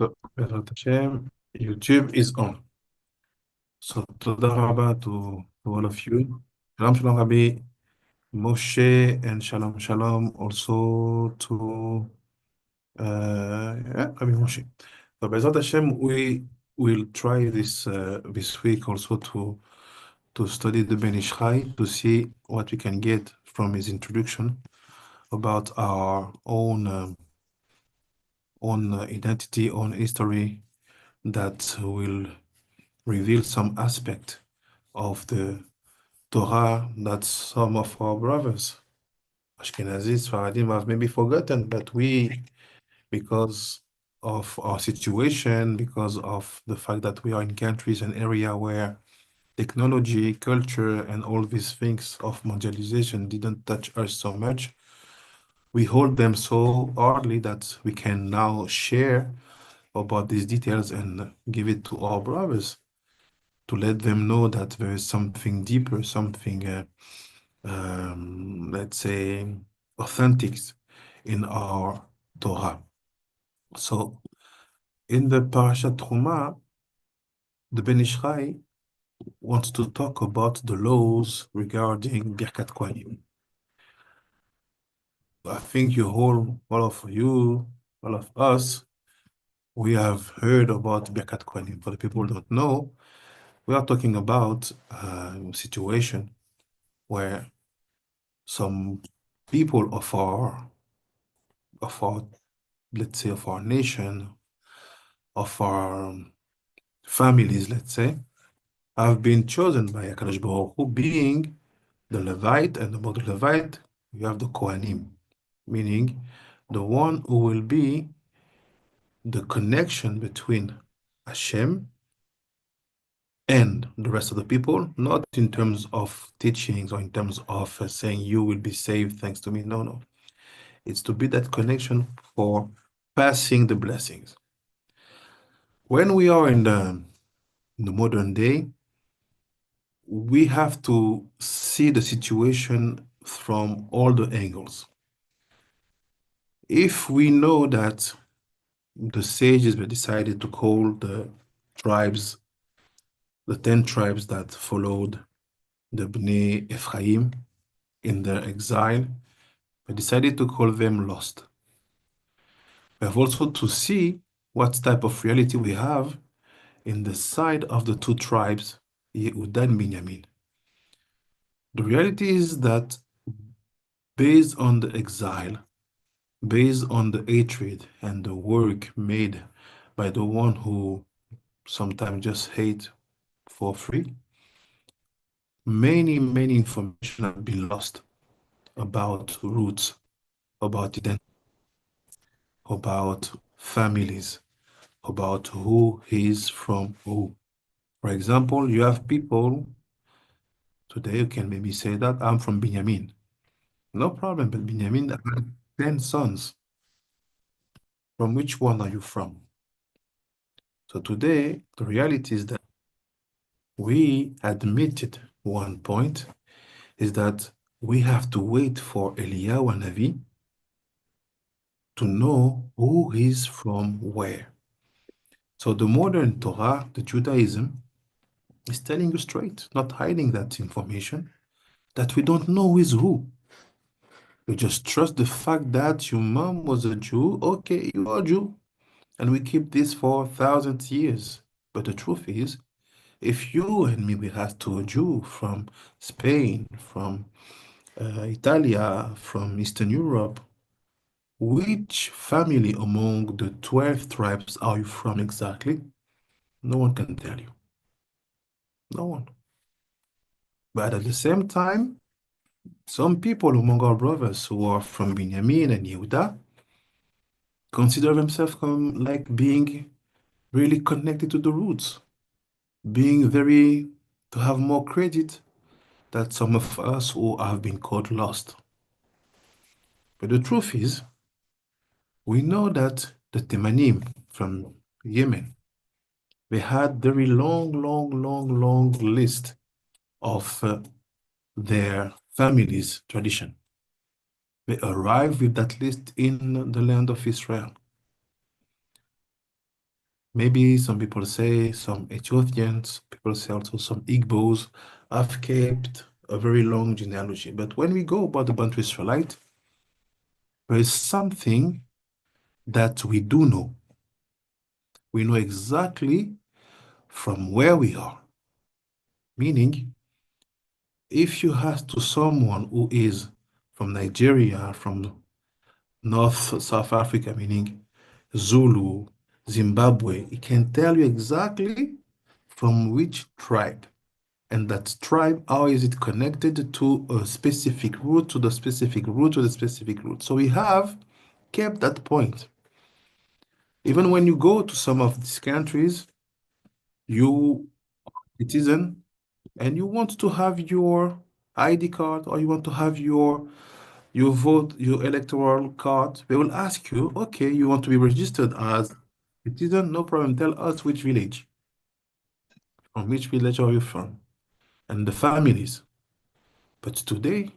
So, Bezrat Hashem, YouTube is on. So, toda rabba to all of you. Shalom, shalom, Rabbi Moshe, and shalom, shalom also to Rabbi Moshe. So, Bezrat Hashem, we will try this week also to study the Ben Ish Chai, to see what we can get from his introduction about our own identity, own history that will reveal some aspect of the Torah that some of our brothers, Ashkenazis, Faradim, have maybe forgotten, but we, because of our situation, because of the fact that we are in countries and area where technology, culture, and all these things of mondialization didn't touch us so much, we hold them so hardly that we can now share about these details and give it to our brothers to let them know that there is something deeper, something, let's say, authentic in our Torah. So, in the Parashat Truma, the Ben Ish Chai wants to talk about the laws regarding Birkat Kohanim. I think all of us, we have heard about Birkat Kohanim. For the people who don't know, we are talking about a situation where some people of our, let's say, of our nation, of our families, let's say, have been chosen by HaKadosh Baruch Hu, being the Levite, and about the Levite, you have the Kohanim, meaning the one who will be the connection between Hashem and the rest of the people, not in terms of teachings or in terms of saying you will be saved thanks to me. No, no. It's to be that connection for passing the blessings. When we are in the modern day, we have to see the situation from all the angles. If we know that the sages were decided to call the tribes, the 10 tribes that followed the Bnei Ephraim in their exile, we decided to call them lost. We have also to see what type of reality we have in the side of the two tribes, Yehuda and Binyamin. The reality is that based on the exile, based on the hatred and the work made by the one who sometimes just hate for free, many, many information have been lost about roots, about identity, about families, about who is from who. For example, you have people today who can maybe say that I'm from Binyamin. No problem, but Binyamin had 10 sons. From which one are you from? So today, the reality is that we admitted one point is that we have to wait for Eliyahu Navi to know who is from where. So the modern Torah, the Judaism, is telling you straight, not hiding that information, that we don't know who is who. We just trust the fact that your mom was a Jew, okay, you are a Jew. And we keep this for thousands of years. But the truth is, if you and me, we had to a Jew from Spain, from Italia, from Eastern Europe, which family among the 12 tribes are you from exactly? No one can tell you. No one. But at the same time, some people among our brothers who are from Binyamin and Yehuda consider themselves like being really connected to the roots, being to have more credit than some of us who have been called lost. But the truth is, we know that the Temanim from Yemen, they had very long list of their family's tradition. They arrived with that list in the land of Israel. Maybe some people say some Ethiopians, people say also some Igbos have kept a very long genealogy. But when we go about the Bantu Israelite, there is something that we do know. We know exactly from where we are. Meaning, if you ask to someone who is from Nigeria, from North South Africa, meaning Zulu, Zimbabwe, he can tell you exactly from which tribe. And that tribe, how is it connected to a specific root, to the specific root, to the specific root. So we have kept that point. Even when you go to some of these countries, you citizen, and you want to have your ID card or you want to have your vote, your electoral card, they will ask you, okay, you want to be registered as citizen? No problem. Tell us which village. From which village are you from? And the families. But today,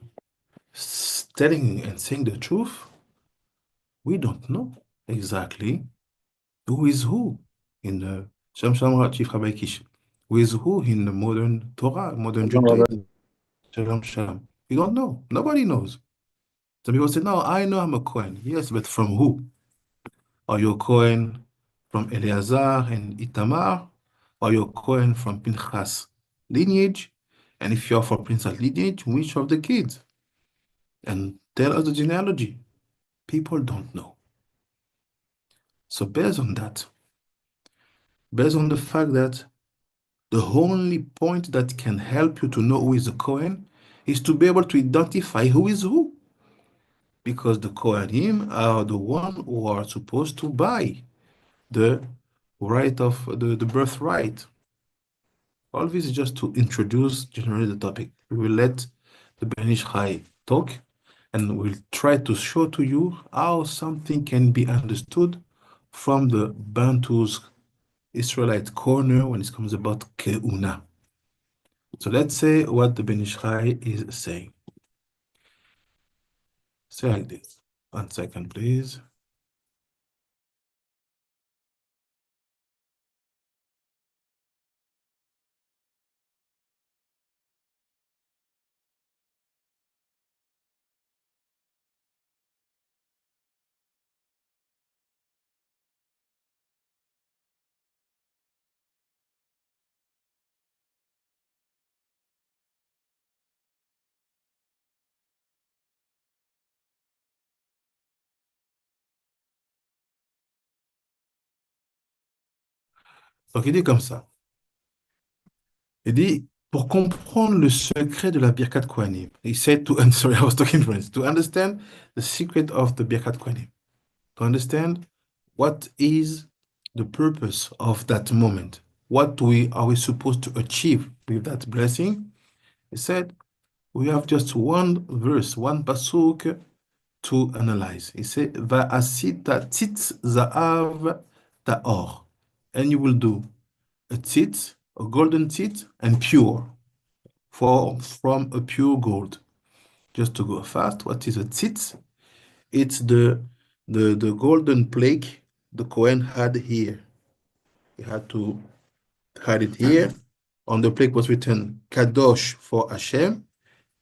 telling and saying the truth, we don't know exactly who is who in the Shamsham Chief Rabbi Kish. Who is who in the modern Torah, modern Judaism? Shalom, shalom. We don't know. Nobody knows. Some people say, no, I know I'm a Kohen. Yes, but from who? Are you a Kohen from Eleazar and Itamar? Are you a Kohen from Pinchas lineage? And if you're from Pinchas lineage, which of the kids? And tell us the genealogy. People don't know. So based on that, based on the fact that the only point that can help you to know who is a Kohen is to be able to identify who is who. Because the Kohanim are the one who are supposed to buy the right of the birthright. All this is just to introduce generally the topic. We will let the Ben Ish Chai talk and we'll try to show to you how something can be understood from the Bantu's Israelite corner when it comes about Kehuna. So let's say what the Ben Ish Chai is saying. Say like this. 1 second, please. Donc il dit comme ça. Il dit, pour comprendre le secret de la Birkat Kohanim, he said to, I'm sorry, I was talking French, to understand the secret of the Birkat Kohanim, to understand what is the purpose of that moment, what are we supposed to achieve with that blessing, he said, we have just one verse, one pasuk to analyze. He said, Va'asita tzitz za'av ta'or, and you will do a tzitz, a golden tzitz, and pure, from a pure gold. Just to go fast, what is a tzitz? It's the golden plate the Kohen had here. He had to had it here. On the plate was written Kadosh for Hashem,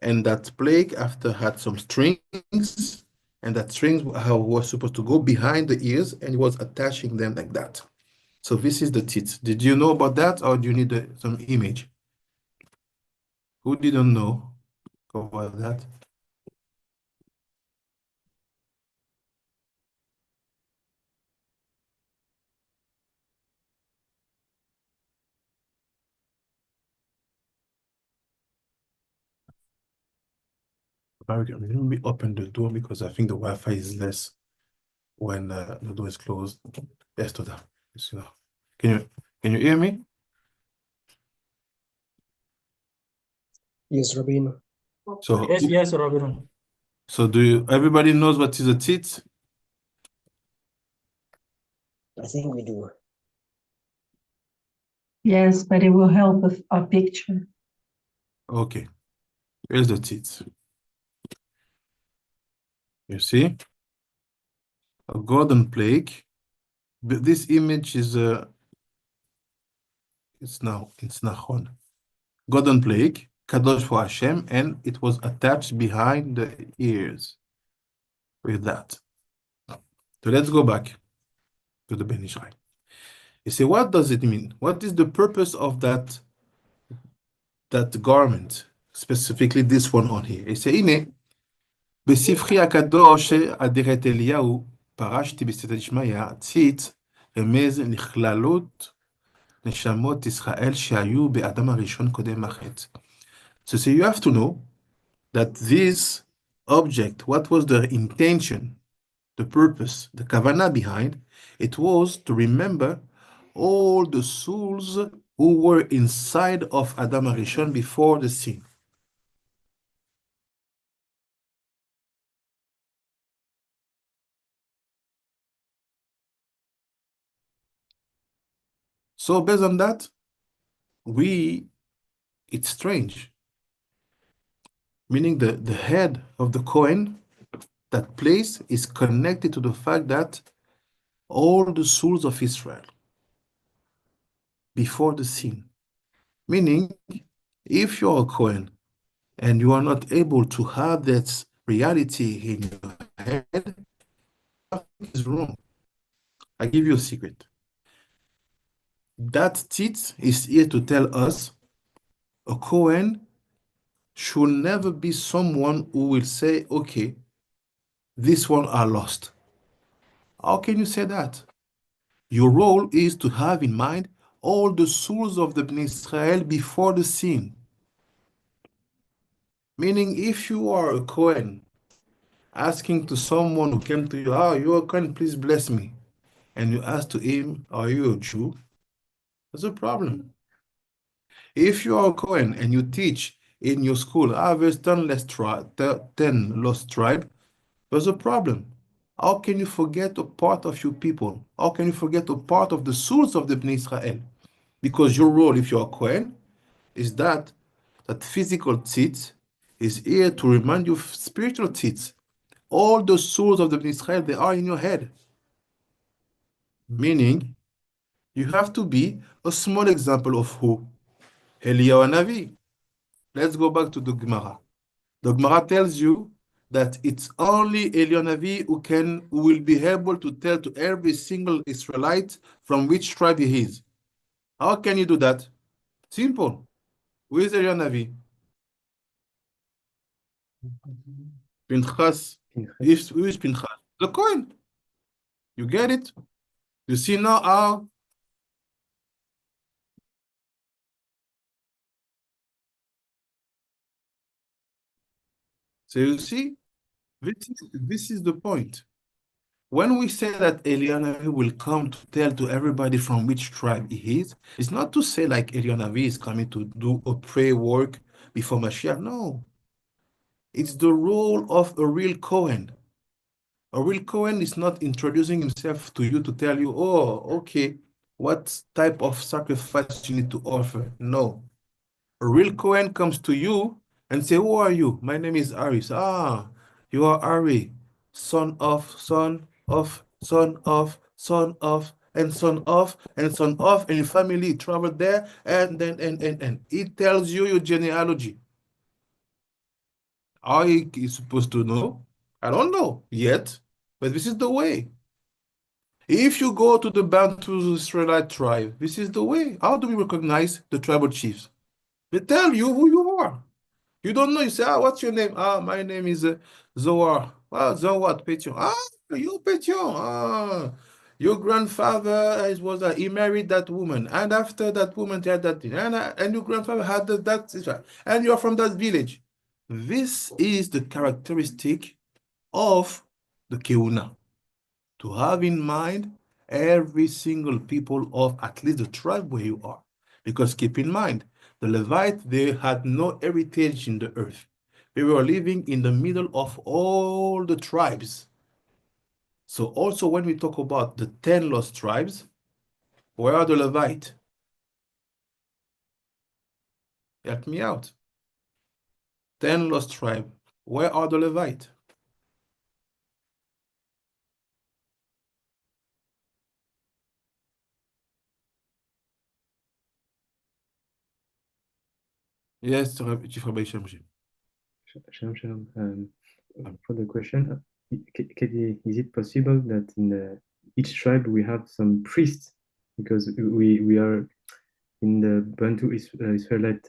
and that plate after had some strings, and that strings was supposed to go behind the ears, and he was attaching them like that. So this is the tzitz. Did you know about that, or do you need some image? Who didn't know about that? Let me open the door because I think the Wi-Fi is less when the door is closed. Yes, to that. You know. Can you hear me? Yes, Rabino. So Yes, Rabino. so everybody knows what is a tit? I think we do. Yes, but it will help with our picture. Okay. Here's the tit. You see? A golden plague. This image is it's Nachon. Golden plague, Kadosh for Hashem, and it was attached behind the ears with that. So let's go back to the Ben Israel. You say, what does it mean? What is the purpose of that garment? Specifically this one on here. You say, הנה, בספרי הקדוש אדרת אליהו, פרשתי בסתר דשמיא, ציץ, רמז לכללות נשמות ישראל שהיו באדם הראשון קודם החטא. So you have to know that this object, what was the intention, the purpose, the kavanah behind, it was to remember all the souls who were inside of Adam HaRishon before the sin. So based on that, it's strange. Meaning the head of the Kohen, that place is connected to the fact that all the souls of Israel before the sin. Meaning, if you're a Kohen and you are not able to have that reality in your head, something is wrong. I give you a secret. That tzitz is here to tell us a Kohen should never be someone who will say, okay, this one are lost. How can you say that? Your role is to have in mind all the souls of the Bnei Israel before the sin. Meaning, if you are a Kohen asking to someone who came to you, you're a Kohen, please bless me. And you ask to him, are you a Jew? There's a problem. If you are a Kohen and you teach in your school, there's 10 lost tribe, there's a problem. How can you forget a part of your people? How can you forget a part of the souls of the Bnei Israel? Because your role, if you're a Kohen, is that physical tzitz is here to remind you of spiritual tzitz. All the souls of the Bnei Israel, they are in your head. Meaning, you have to be a small example of who? Eliyahu Navi. Let's go back to the Gemara. The Gemara tells you that it's only Eliyahu Navi who will be able to tell to every single Israelite from which tribe he is. How can you do that? Simple. Who is Eliyahu Navi? Pinchas. Who is Pinchas? The Kohen. You get it? You see now how so you see, this is the point. When we say that Eliyahu will come to tell to everybody from which tribe he is, it's not to say like Eliyahu is coming to do a prayer work before Mashiach. No. It's the role of a real Kohen. A real Kohen is not introducing himself to you to tell you, oh, okay, what type of sacrifice you need to offer. No. A real Kohen comes to you and say, who are you? My name is Ari. You are Ari, son of, son of, son of, son of, and son of, and son of, and your family traveled there, and then, and. It tells you your genealogy. How he is supposed to know? I don't know yet, but this is the way. If you go to the Bantu Israelite tribe, this is the way. How do we recognize the tribal chiefs? They tell you who you are. You don't know. You say, what's your name? My name is Zohar. Zohar what? Petion. You Petion. Your grandfather he married that woman, and after that woman had that thing, and your grandfather had that, and you're from that village. This is the characteristic of the Kehuna, to have in mind every single people of at least the tribe where you are. Because keep in mind, the Levites, they had no heritage in the earth. They were living in the middle of all the tribes. So also when we talk about the 10 lost tribes, where are the Levites? Help me out. 10 lost tribes. Where are the Levites? Yes, Chief Rabbi Shamshi. Shalom, shalom. For the question, is it possible that in each tribe we have some priests? Because we are in the Bantu Israelite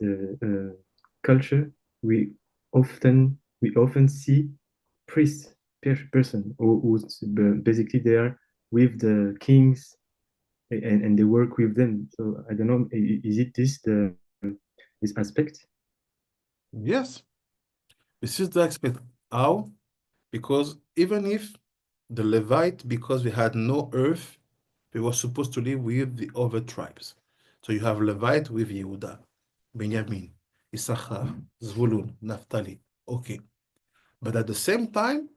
culture, we often see priests person who's basically there with the kings and they work with them. So I don't know, is it this aspect? Yes, this is the aspect. How? Because even if the Levite, because we had no earth, we were supposed to live with the other tribes. So you have Levite with Yehuda, Benjamin, Issachar, Zvulun, Naphtali. Okay. But at the same time,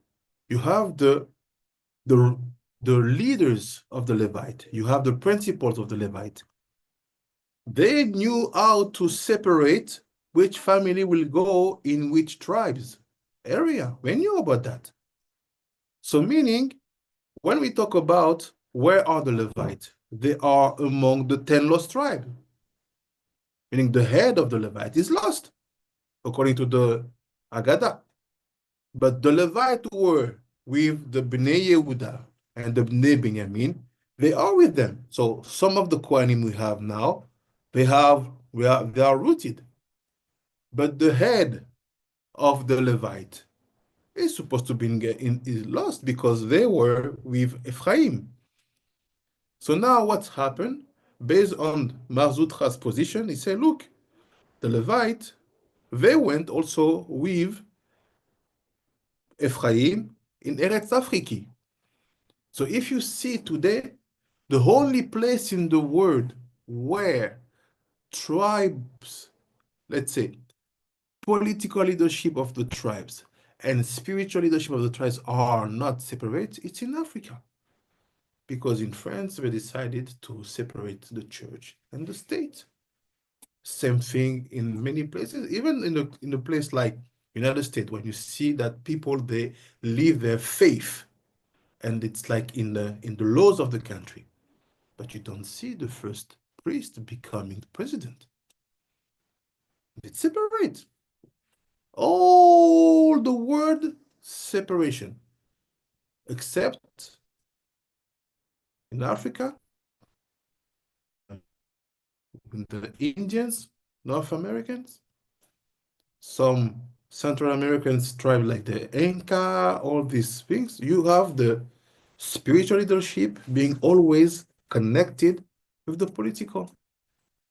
you have the, the leaders of the Levite. You have the principals of the Levite. They knew how to separate which family will go in which tribes area. We knew about that. So meaning, when we talk about where are the Levites, they are among the 10 lost tribes. Meaning the head of the Levite is lost, according to the Agada. But the Levite were with the Bnei Yehuda and the Bnei Benjamin, they are with them. So some of the Kohanim we have now, they are rooted. But the head of the Levite is supposed to be is lost because they were with Ephraim. So now what's happened? Based on Marzutra's position, he said, look, the Levite, they went also with Ephraim in Eretz Afriki. So if you see today, the only place in the world where tribes, let's say, political leadership of the tribes and spiritual leadership of the tribes are not separate, it's in Africa. Because in France, they decided to separate the church and the state. Same thing in many places, even in a place like United States, when you see that people, they live their faith, and it's like in the laws of the country, but you don't see the first priest becoming president. It's separate. All the word separation, except in Africa, the Indians, North Americans, some Central Americans tribe like the Inca, all these things, you have the spiritual leadership being always connected with the political.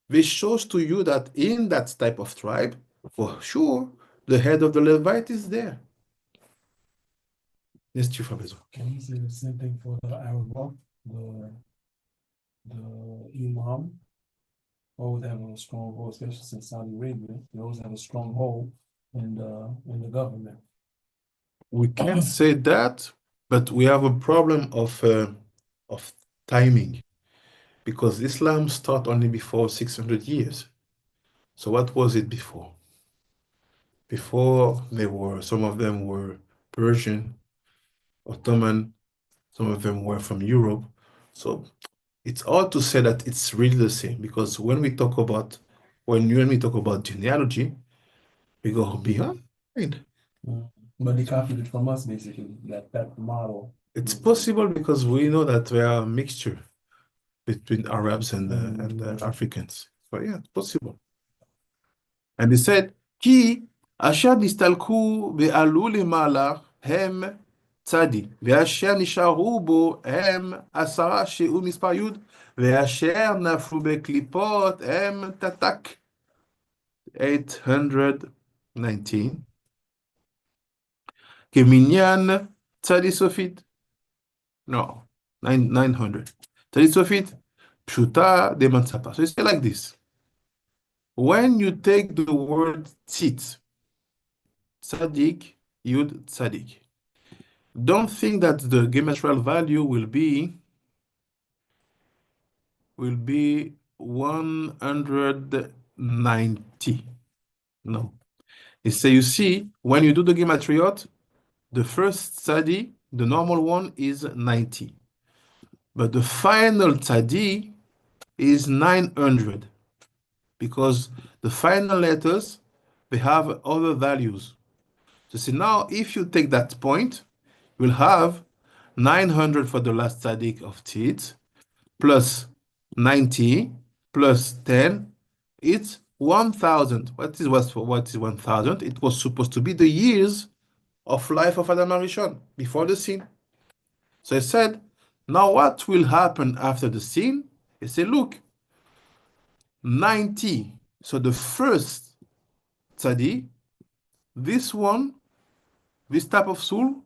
This shows to you that in that type of tribe, for sure, the head of the Levite is there. Yes, Chief Abezo. Can you say the same thing for the Arab, the Imam? Always have a strong hold, especially since Saudi Arabia. They always have a strong hold in the government. We can't say that, but we have a problem of timing, because Islam started only before 600 years. So what was it before? Before, some of them were Persian, Ottoman, some of them were from Europe. So it's hard to say that it's really the same, because when you and me talk about genealogy, we go behind. But they copied it from us, basically, that model. It's possible because we know that there are a mixture between Arabs and Africans. So yeah, it's possible. And they said, Ki asher nistalku ve'alu lemala hem tzadi, ve'asher nisharu bo hem asara she'u mispar yud, ve'asher naflu beklipot hem tatak. 819. Keminyan tzadi sofit. No, 900. Tzadi sofit, pshuta de mansapa. So it's like this. When you take the word tzit, tzadik, yud, tzadik, don't think that the gematria value will be 190. No. You see, when you do the gematriot, the first tzadi, the normal one, is 90. But the final tzadi is 900. Because the final letters they have other values. So see now, if you take that point, you'll have 900 for the last tzaddik of Tit, plus 90, plus 10, it's 1,000. What is 1,000? It was supposed to be the years of life of Adam Arishon before the sin. So I said, now what will happen after the sin? He said, look, 90. So the first tzaddik, this one, this type of soul,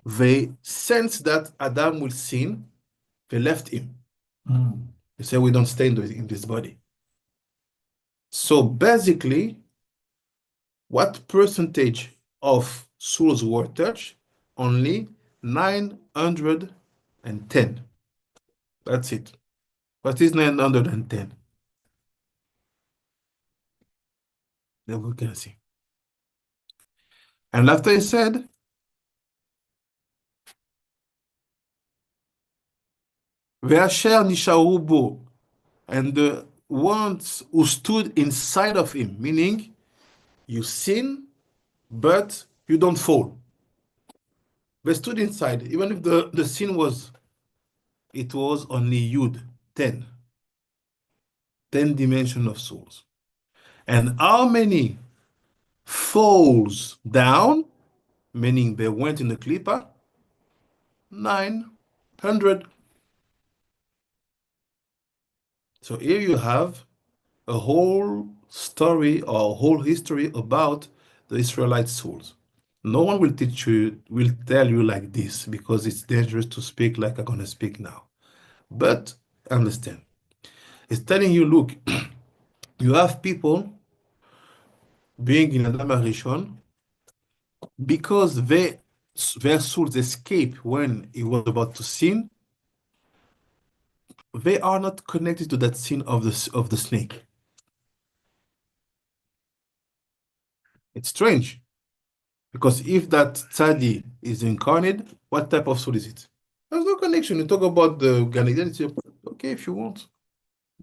they sense that Adam will sin, they left him. They say, we don't stay in this body. So basically, what percentage of souls were touched? Only 910. That's it. What is 910? Then we can see. And after he said, Ve'asher nisharu bo, and the ones who stood inside of him, meaning you sin, but you don't fall. They stood inside, even if the sin was, it was only Yud, 10. 10 dimension of souls. And how many falls down, meaning they went in the clipper? 900. So here you have a whole story or a whole history about the Israelite souls. No one will teach you, will tell you like this because it's dangerous to speak like I'm going to speak now. But understand. It's telling you, look, you have people being in Adam Rishon because their souls escape when he was about to sin. They are not connected to that sin of the snake. It's strange. Because if that tzaddik is incarnate, what type of soul is it? There's no connection. You talk about the Gan Eden, it's okay if you want.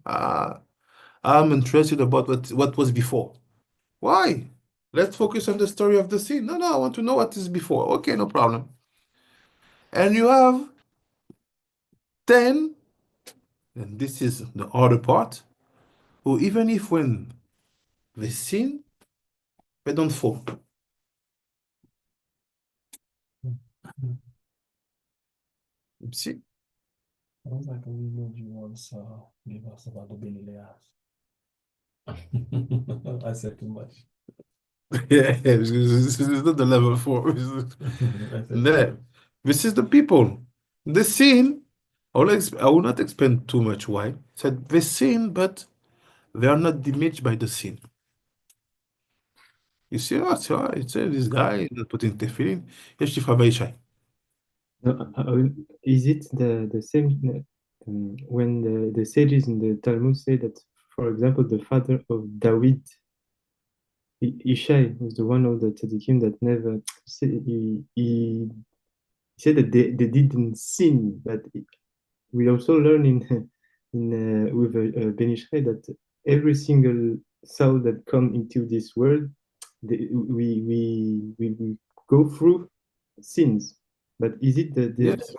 I'm interested about what was before. Why? Let's focus on the story of the sin. No, I want to know what is before. Okay, no problem. And you have 10, and this is the other part, who even if when they sin, they don't fall. You see? Sounds like a video you once gave us about the Benny I said too much. Yeah, this is not the level 4. I said No, this is the people. The sin, I will not explain too much why. Said they sin, but they are not damaged by the sin. You see, it said this guy is not putting tefillin. Yes, Is it the same when the sages in the Talmud say that, for example, the father of David, Ishai, was the one of the tzaddikim that never he said that they didn't sin, but we also learn with Ben Ishai that every single soul that come into this world, we go through sins. But is it Yes.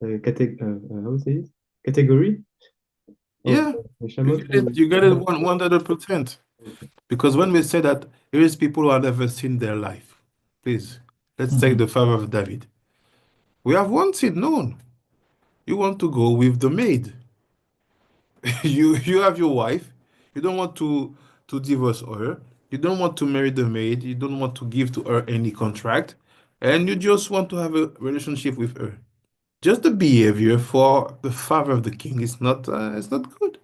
how say it? Category? Yeah, you get it 100%. Because when we say that there is people who have never seen their life, please, let's take the father of David. We have one sin known. You want to go with the maid. You have your wife. You don't want to divorce her. You don't want to marry the maid. You don't want to give to her any contract. And you just want to have a relationship with her. Just the behavior for the father of the king is not it's not good.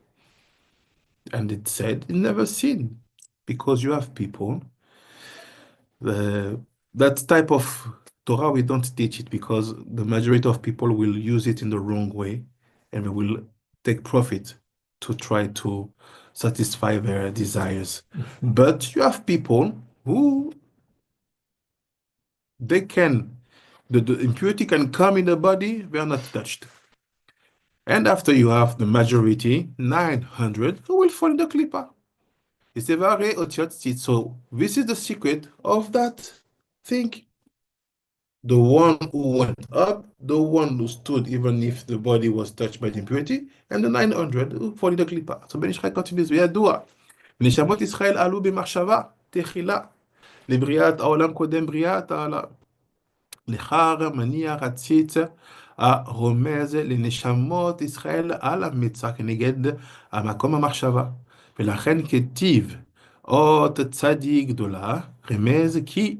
And it said it never sinned. Because you have people, that type of Torah, we don't teach it because the majority of people will use it in the wrong way and we will take profit to try to satisfy their desires. But you have people who they can, the impurity can come in the body, they are not touched. And after you have the majority, 900, who will fall in the clipper. Tetsave otiot tzit. So this is the secret of that thing. The one who went up, the one who stood even if the body was touched by the impurity, and the 900 who followed the klipa. So Ben Israel continues, וידוע, נשמות ישראל עלו במחשבה תחילה, לבריאת העולם קודם בריאת העולם. לכר מניח הציץ הרומז לנשמות ישראל על המצח כנגד המקום המחשבה. ולכן כתיב אות צדיק גדולה, רמז כי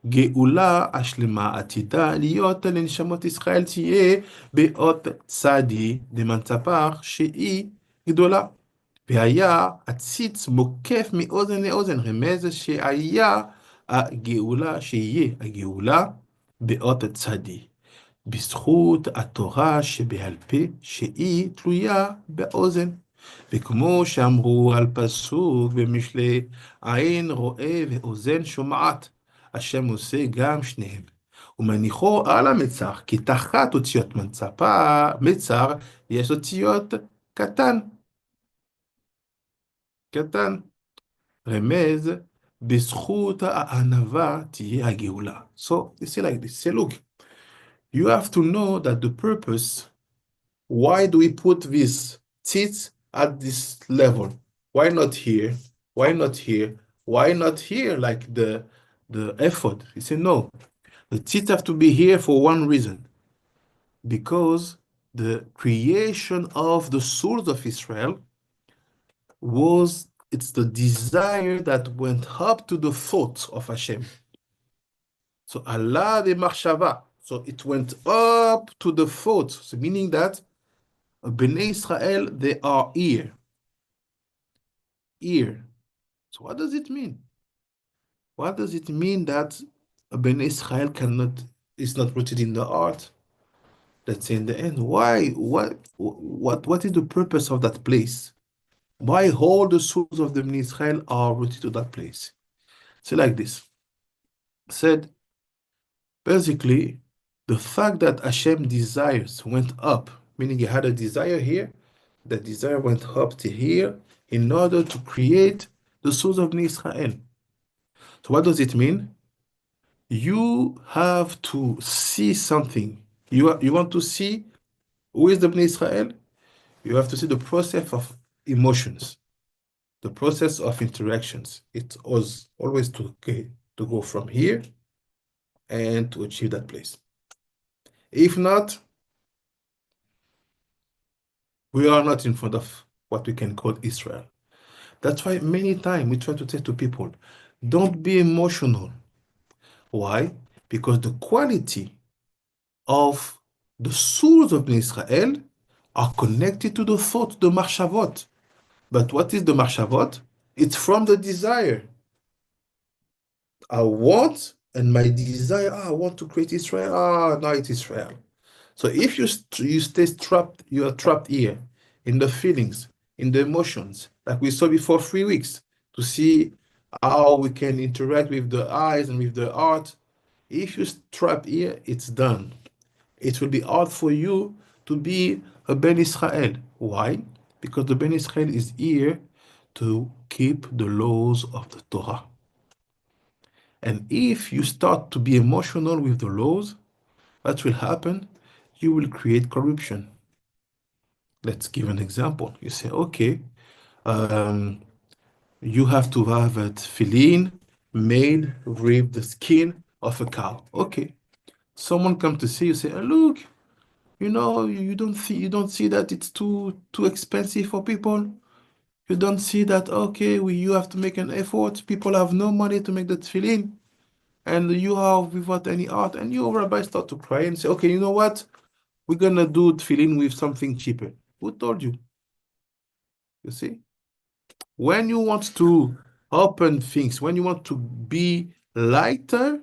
גאולה השלמה עתידה להיות לנשמות ישראל תהיה באות צדי דמנצפח שהיא גדולה. והיה הציץ מוקף מאוזן לאוזן, רמז שהיה הגאולה, שיהיה הגאולה באות צדי, בזכות התורה שבעל פה, שהיא תלויה באוזן. וכמו שאמרו על פסוק במשלי, עין רואה ואוזן שומעת, השם עושה גם שניהם. ומניחו על המצח, כי תחת אותיות מצר, יש אותיות קטן. קטן. רמז, בזכות הענווה תהיה הגאולה. So, you see like this. Say, look, you have to know that the purpose, why do we put these teeth at this level? Why not here? Why not here? Why not here, like the effort? You say, no. The teeth have to be here for one reason. Because the creation of the souls of Israel it's the desire that went up to the thoughts of Hashem. So Allah de Machshava. So it went up to the thoughts, so meaning that Bnei Israel, they are ear. Ear. So what does it mean? What does it mean that Bnei Israel is not rooted in the heart? That's in the end. Why? What is the purpose of that place? Why all the souls of the Bnei Israel are rooted to that place? So like this. Said, basically, the fact that Hashem desires went up, meaning he had a desire here, the desire went up to here in order to create the souls of Bnei Israel. So what does it mean? You have to see something. You want to see who is the Bnei Israel? You have to see the process of emotions, the process of interactions. It was always to go from here and to achieve that place. If not, we are not in front of what we can call Israel. That's why many times we try to say to people, don't be emotional. Why? Because the quality of the souls of Israel are connected to the thought, the marshavot. But what is the marshavot? It's from the desire. I want, and my desire, I want to create Israel. Now it's Israel. So if you stay trapped, you are trapped here in the feelings, in the emotions, like we saw before 3 weeks, to see how we can interact with the eyes and with the heart. If you trap here, it's done. It will be hard for you to be a Ben Israel. Why? Because the Ben Israel is here to keep the laws of the Torah. And if you start to be emotional with the laws, what will happen? You will create corruption. Let's give an example. You say, okay, you have to have a tefillin made with the skin of a cow. Okay. Someone come to see you, say, oh, look, you know, you don't see that it's too expensive for people. You don't see that, okay, you have to make an effort. People have no money to make the tefillin. And you have without any art. And your rabbi start to cry and say, okay, you know what? We're going to do tefillin with something cheaper. Who told you? You see? When you want to open things, when you want to be lighter,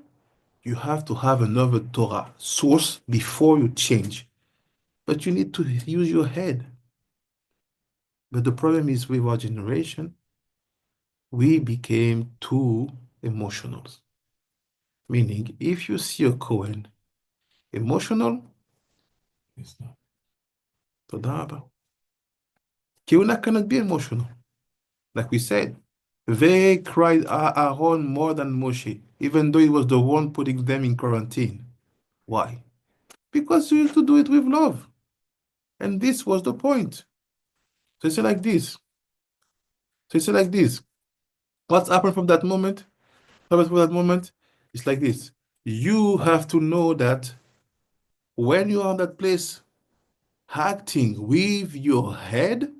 you have to have another Torah source before you change. But you need to use your head. But the problem is with our generation, we became too emotional. Meaning, if you see a Kohen emotional, It's not. תודה רבה. Kehuna cannot be emotional. Like we said, They cried Aaron more than Moshe, even though he was the one putting them in quarantine. Why? Because you used to do it with love. And this was the point. So it's like this. So it's like this. What's happened from that moment? What happened from that moment? It's like this. You have to know that when you are in that place acting with your head,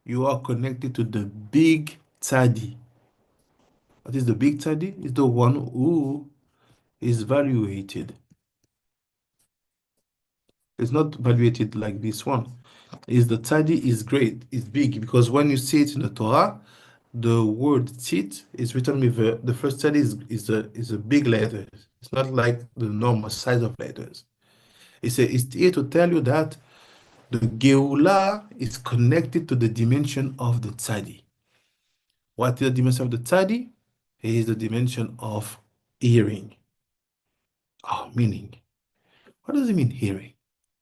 you are connected to the big tzaddi. What is the big tzaddi? It's the one who is evaluated. It's not evaluated like this one. Is the tzaddi is great, it's big, because when you see it in the Torah, the word tzit is written with the first tzaddi is a big letter. It's not like the normal size of letters. It's here to tell you that the Geula is connected to the dimension of the tzaddi. What is the dimension of the tzaddi? It is the dimension of hearing. Oh, meaning. What does it mean, hearing?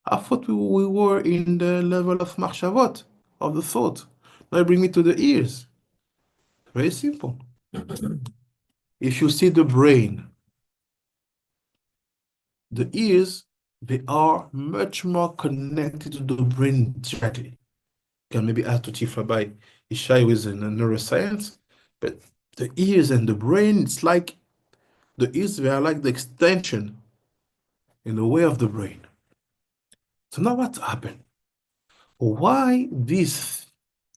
I thought we were in the level of machshavot, of the thought. Now bring me to the ears. Very simple. If you see the brain, the ears, they are much more connected to the brain directly. You can maybe ask to Chief Rabbi Ishai who is in neuroscience, but the ears and the brain, it's like the ears, they are like the extension in the way of the brain. So now what's happened? Why this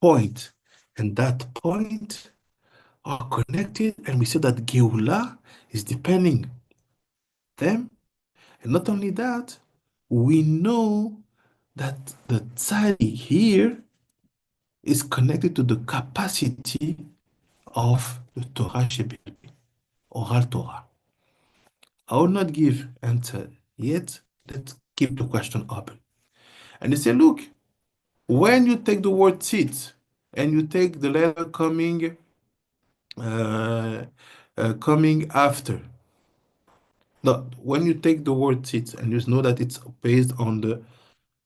point and that point are connected, and we say that Geula is depending them. And not only that, we know that the tzadi here is connected to the capacity of the Torah Shebel, oral Torah. I will not give answer yet. Let's keep the question open. And they say, look, when you take the word tzit and you take the letter coming after, no, when you take the word tzit and you know that it's based on the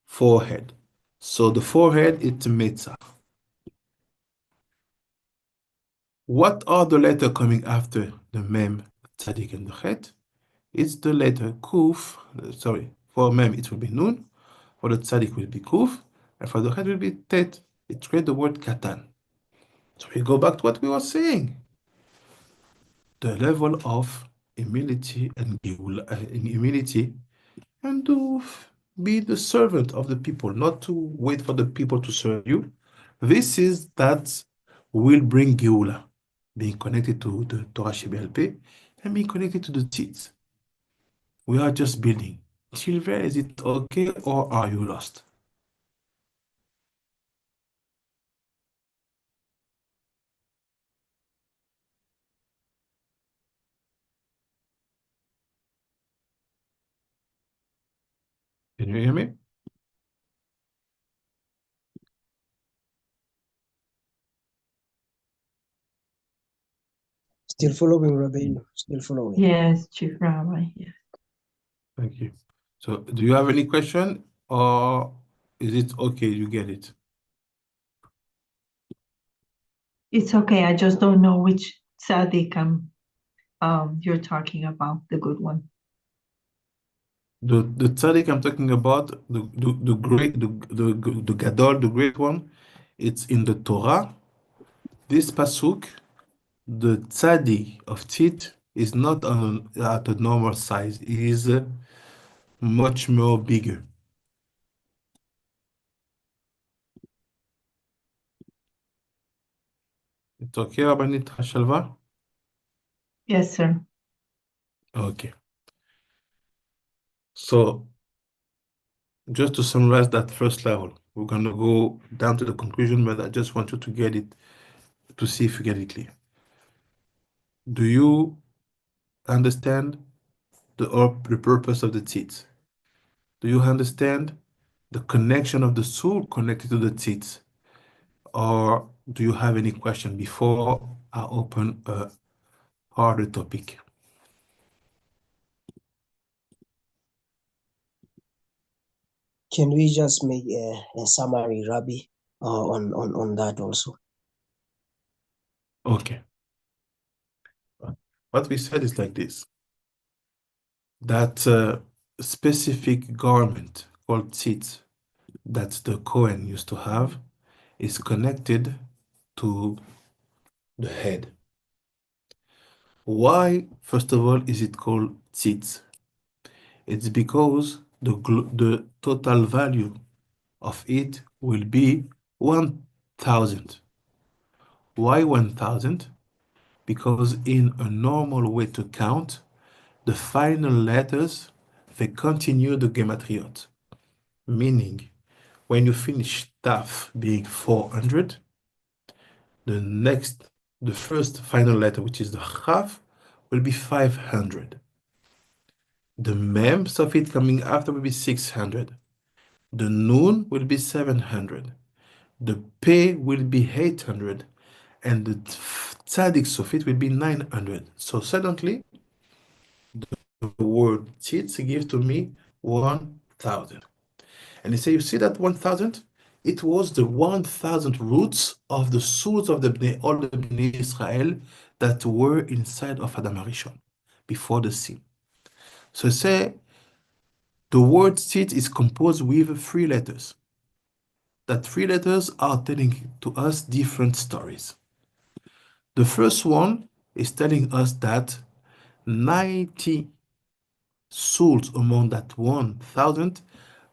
forehead. So the forehead, it's Metzah. What are the letters coming after the Mem, Tzadik, and the Chet? It's the letter Kuf. Sorry, for Mem it will be Nun, for the Tzadik will be Kuf, and for the Chet will be Tet. It creates the word Katan. So we go back to what we were saying. The level of humility and humility, and to be the servant of the people, not to wait for the people to serve you. This is that will bring Geula, being connected to the Torah Shebel and being connected to the seeds. We are just building. Silver, is it okay or are you lost? Can you hear me? Still following, Rabbeinu. Still following. Yes, Chief Rabbi. Yes. Thank you. So do you have any question or is it okay? You get it? It's okay. I just don't know which tzaddik you're talking about, the good one. The tzaddik I'm talking about, the great, the gadol, the great one, it's in the Torah. This pasuk, the tzaddik of tzit is not at a normal size. It is much more bigger. It's okay, Rabbanit Hashalva? Yes, sir. Okay. So just to summarize that first level, we're going to go down to the conclusion, but I just want you to get it, to see if you get it clear. Do you understand the purpose of the tzitz? Do you understand the connection of the soul connected to the tzitz? Or do you have any question before I open a harder topic? Can we just make a summary, Rabbi, on that also? Okay. What we said is like this, that specific garment called tzitz that the Kohen used to have is connected to the head. Why, first of all, is it called tzitz? It's because the total value of it will be 1,000. Why 1,000? Because in a normal way to count, the final letters, they continue the gematriot. Meaning, when you finish taf being 400, the first final letter, which is the chaf, will be 500. The mems of it coming after will be 600. The noon will be 700. The pay will be 800. And the tzaddik of it will be 900. So suddenly, the word tzitz gives to me 1,000. And they say, you see that 1,000? It was the 1,000 roots of the souls of all the Bnei Israel that were inside of Adam HaRishon before the sin. So say the word tzitz is composed with 3 letters. That 3 letters are telling to us different stories. The first one is telling us that 90 souls among that 1,000,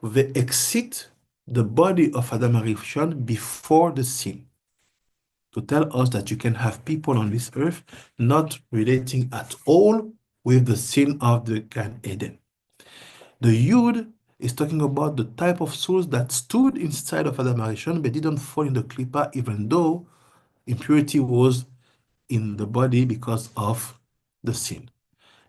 they exit the body of Adam HaRishon before the sin. To tell us that you can have people on this earth not relating at all with the sin of the Gan Eden. The Yud is talking about the type of souls that stood inside of Adam HaRishon but didn't fall in the Klippa, even though impurity was in the body because of the sin.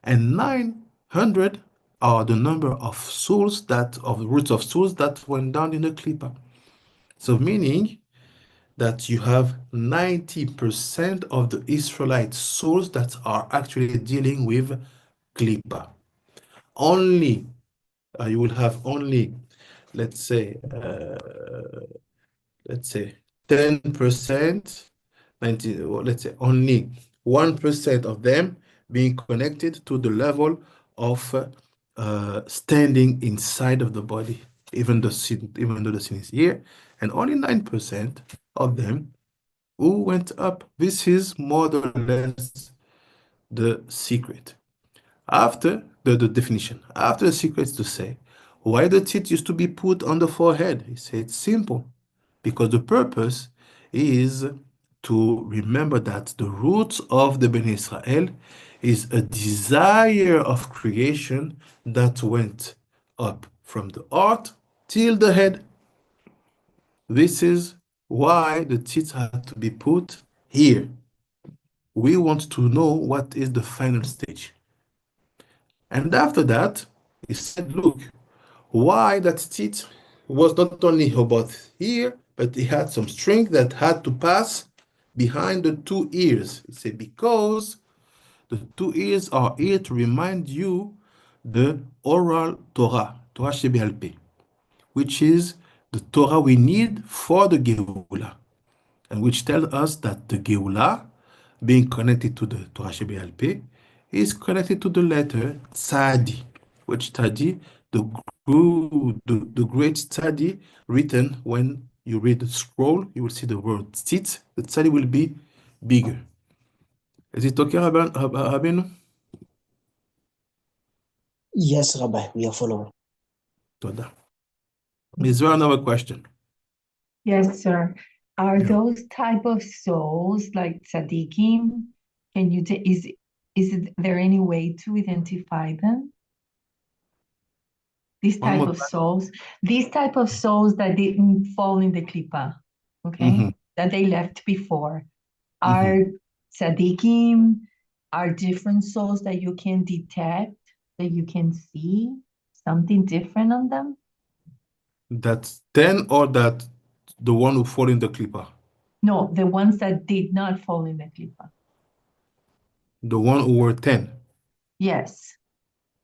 And 900 are the number of souls of the roots of souls that went down in the Klippa. So meaning that you have 90% of the Israelite souls that are actually dealing with Klippa. Only, you will have only, let's say 10%, 90, or let's say only 1% of them being connected to the level of standing inside of the body, even though the sin is here, and only 9% of them who went up. This is more or less the secret. After the definition, after the secret is to say, why the teeth used to be put on the forehead? He said it's simple, because the purpose is to remember that the roots of the Bnei Israel is a desire of creation that went up from the heart till the head. This is why the teeth had to be put here. We want to know what is the final stage. And after that, he said, look, why that teeth was not only about here, but it had some string that had to pass behind the 2 ears. He said, because the 2 ears are here to remind you the oral Torah, Torah Shebe'al Peh, which is the Torah we need for the Geula, and which tells us that the Geula, being connected to the Torah Shebe'al Peh, is connected to the letter Tzadi, which Tzadi, the great Tzadi, written when you read the scroll, you will see the word Tzitz. The Tzadi will be bigger. Is it okay, Rabbeinu? Yes, Rabbi, we are following. Toda. Is there another question? Yes, sir. Are Yeah. those type of souls like tzaddikim? Is there any way to identify them? These One type more of souls that didn't fall in the klipa, okay? Mhm. That they left before. Mhm. Are tzaddikim, are different souls that you can detect, that you can see something different on them? That's 10 or that the one who fall in the clipper? No, the ones that did not fall in the klipa. The one who were 10. Yes.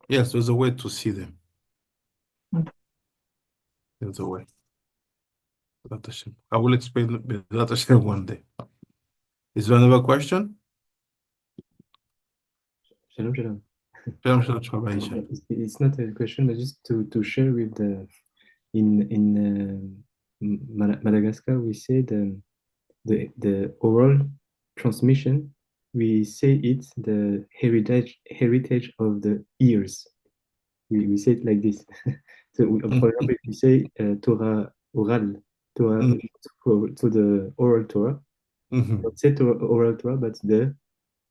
Yes, there's a way to see them. Mm. There's a way. Bezrat Hashem. I will explain Bezrat Hashem one day. Is there another question? Shalom, shalom. Shalom, shalom, shalom, Aisha. It's not a question, but just to share with the in Madagascar, we say the oral transmission. We say it's the heritage of the ears. We say it like this. So, for example, if you say Torah oral, Torah to the oral Torah, don't say Torah, oral Torah, but the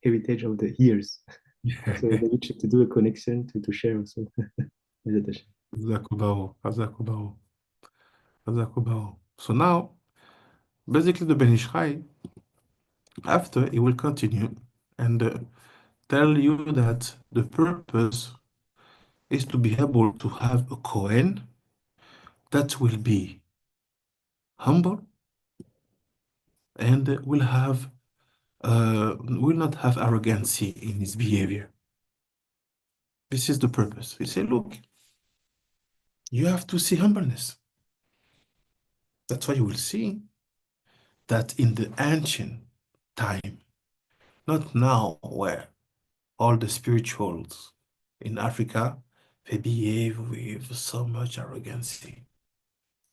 heritage of the ears. So we should to do a connection to share also. Hazakubahu, Hazakubahu, Hazakubahu. So now, basically, the Ben Ish Chai, after he will continue and tell you that the purpose is to be able to have a Kohen that will be humble and will not have arrogancy in his behavior. This is the purpose. He said, look, you have to see humbleness. That's why you will see that in the ancient time, not now where all the spirituals in Africa, they behave with so much arrogancy.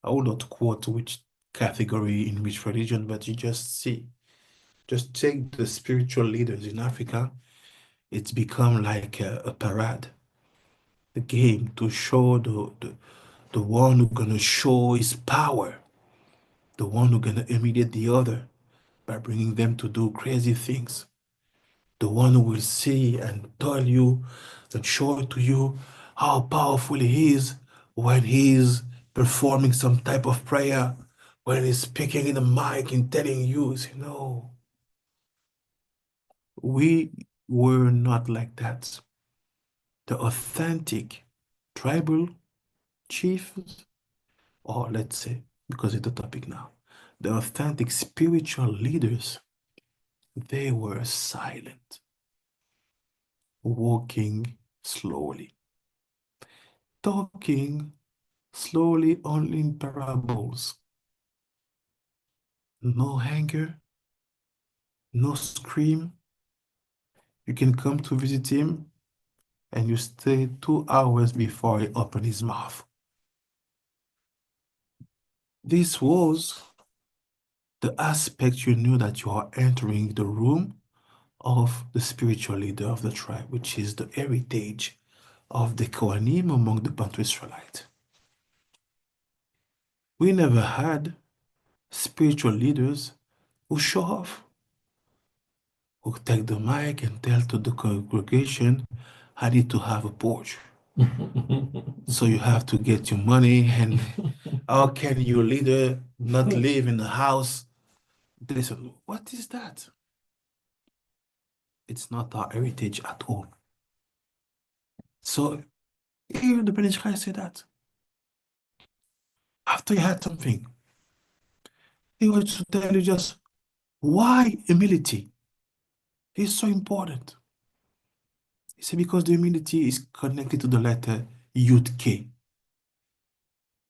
I will not quote which category in which religion, but you just see. Just take the spiritual leaders in Africa, it's become like a parade. The game to show the one who's gonna show his power, the one who's gonna humiliate the other by bringing them to do crazy things. The one who will see and tell you and show to you how powerful he is when he's performing some type of prayer, when he's speaking in the mic and telling you, no, we were not like that. The authentic tribal chiefs, or let's say, because it's the topic now, the authentic spiritual leaders, they were silent, walking slowly, talking slowly only in parables. No anger, no scream. You can come to visit him and you stay 2 hours before he opens his mouth. This was the aspect you knew that you are entering the room of the spiritual leader of the tribe, which is the heritage of the Kohanim among the Bantu Israelite. We never had spiritual leaders who show off, who take the mic and tell to the congregation, I need to have a Porsche. So you have to get your money, and how can your leader not live in the house? They said, what is that? It's not our heritage at all. So here the British guy said that. After you had something, he was to tell you just why humility is so important. He said because the humility is connected to the letter Yud K.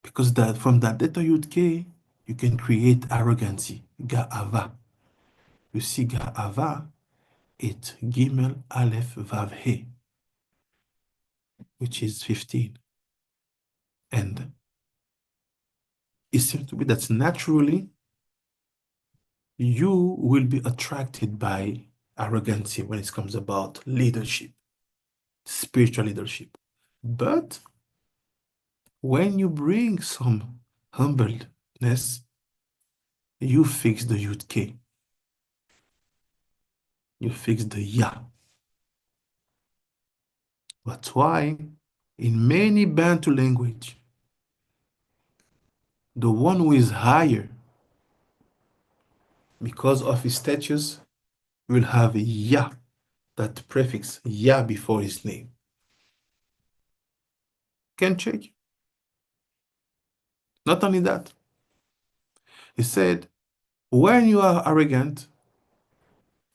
Because that from that letter Yud K, you can create arrogancy, Ga'ava. You see Ga'ava, it's Gimel Aleph Vav He, which is 15. And it seems to be that naturally you will be attracted by arrogancy when it comes about leadership, spiritual leadership. But when you bring some humbleness, you fix the Yud K. You fix the Ya. That's why in many Bantu language, the one who is higher because of his status will have Ya, that prefix Ya before his name. Can check. Not only that, he said, when you are arrogant,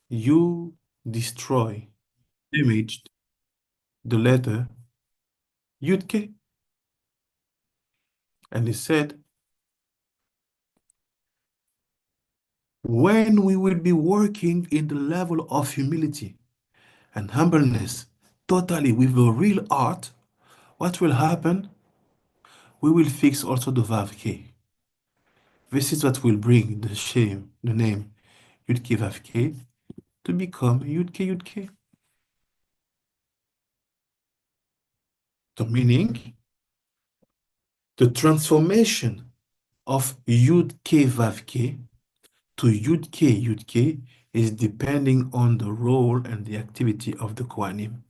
you destroy, damaged the letter Yud K. And he said, when we will be working in the level of humility and humbleness, totally with a real heart, what will happen? We will fix also the Vav K. This is what will bring the shame, the name Yud K Vav K to become Yud K Yud K. The meaning, the transformation of Yud K Vav K to Yud K is depending on the role and the activity of the Kohanim,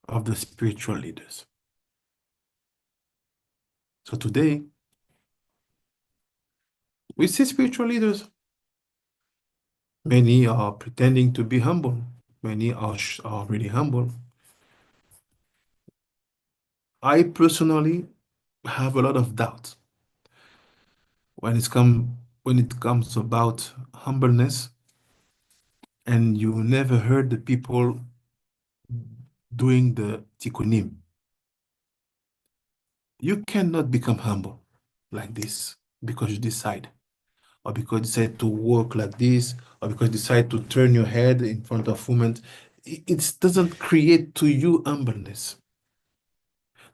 of the spiritual leaders. So today, we see spiritual leaders. Many are pretending to be humble. Many are really humble. I personally have a lot of doubt when it comes about humbleness, and you never heard the people doing the tikkunim. You cannot become humble like this because you decide, or because you decide to walk like this, or because you decide to turn your head in front of women. It doesn't create to you humbleness.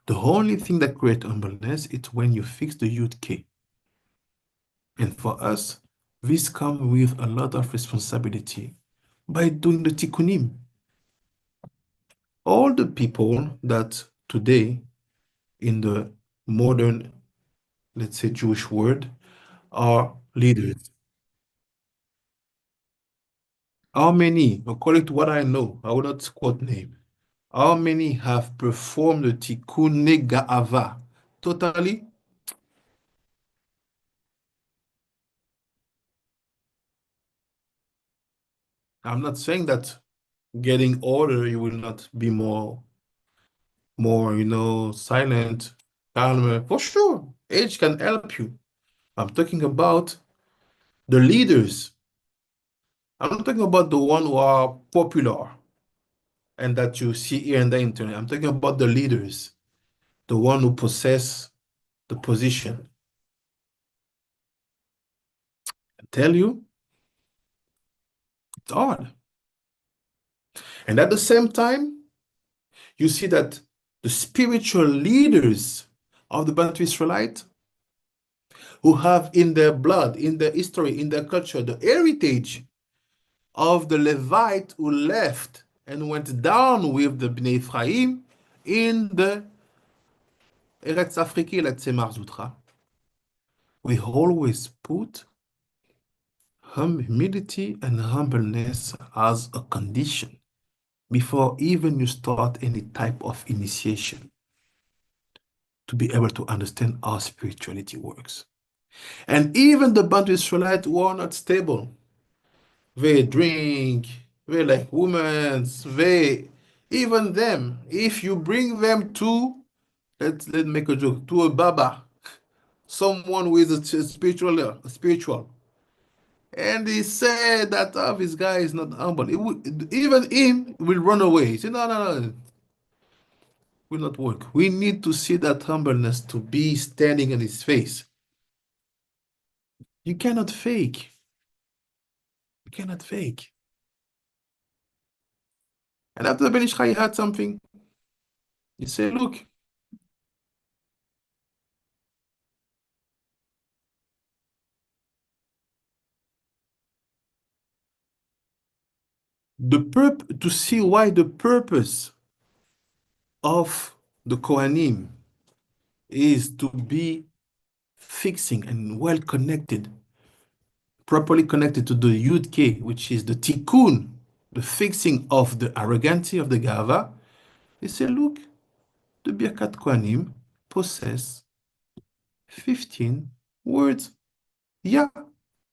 The only thing that creates humbleness is when you fix the Yud K. And for us, this comes with a lot of responsibility by doing the tikkunim. All the people that today in the modern, let's say, Jewish world are leaders. How many, according to what I know, I will not quote name, how many have performed the tikkun nega'ava totally? I'm not saying that getting older, you will not be more, silent, calmer. For sure, age can help you. I'm talking about the leaders. I'm not talking about the one who are popular and that you see here on the internet. I'm talking about the leaders, the one who possess the position. I tell you, it's hard. And at the same time, you see that the spiritual leaders of the Bantu Israelite who have in their blood, in their history, in their culture, the heritage of the Levite who left and went down with the Bnei Ephraim in the Eretz Afriki, let's say Marzoutra. We always put humility and humbleness as a condition before even you start any type of initiation to be able to understand how spirituality works. And even the Bantu Israelites who are not stable, they drink, they like women, even them, if you bring them to, let's make a joke, to a Baba, someone who is a spiritual, and he said that, oh, this guy is not humble. Even him will run away. He said, no, no, no, will not work. We need to see that humbleness to be standing in his face. You cannot fake. You cannot fake. And after the Ben Ish Chai had something, he said, look, to see why the purpose of the Kohanim is to be fixing and well connected, properly connected to the Yud K, which is the Tikkun, the fixing of the arrogancy of the Gava. He said, look, the Birkat Kohanim possess 15 words. Yeah,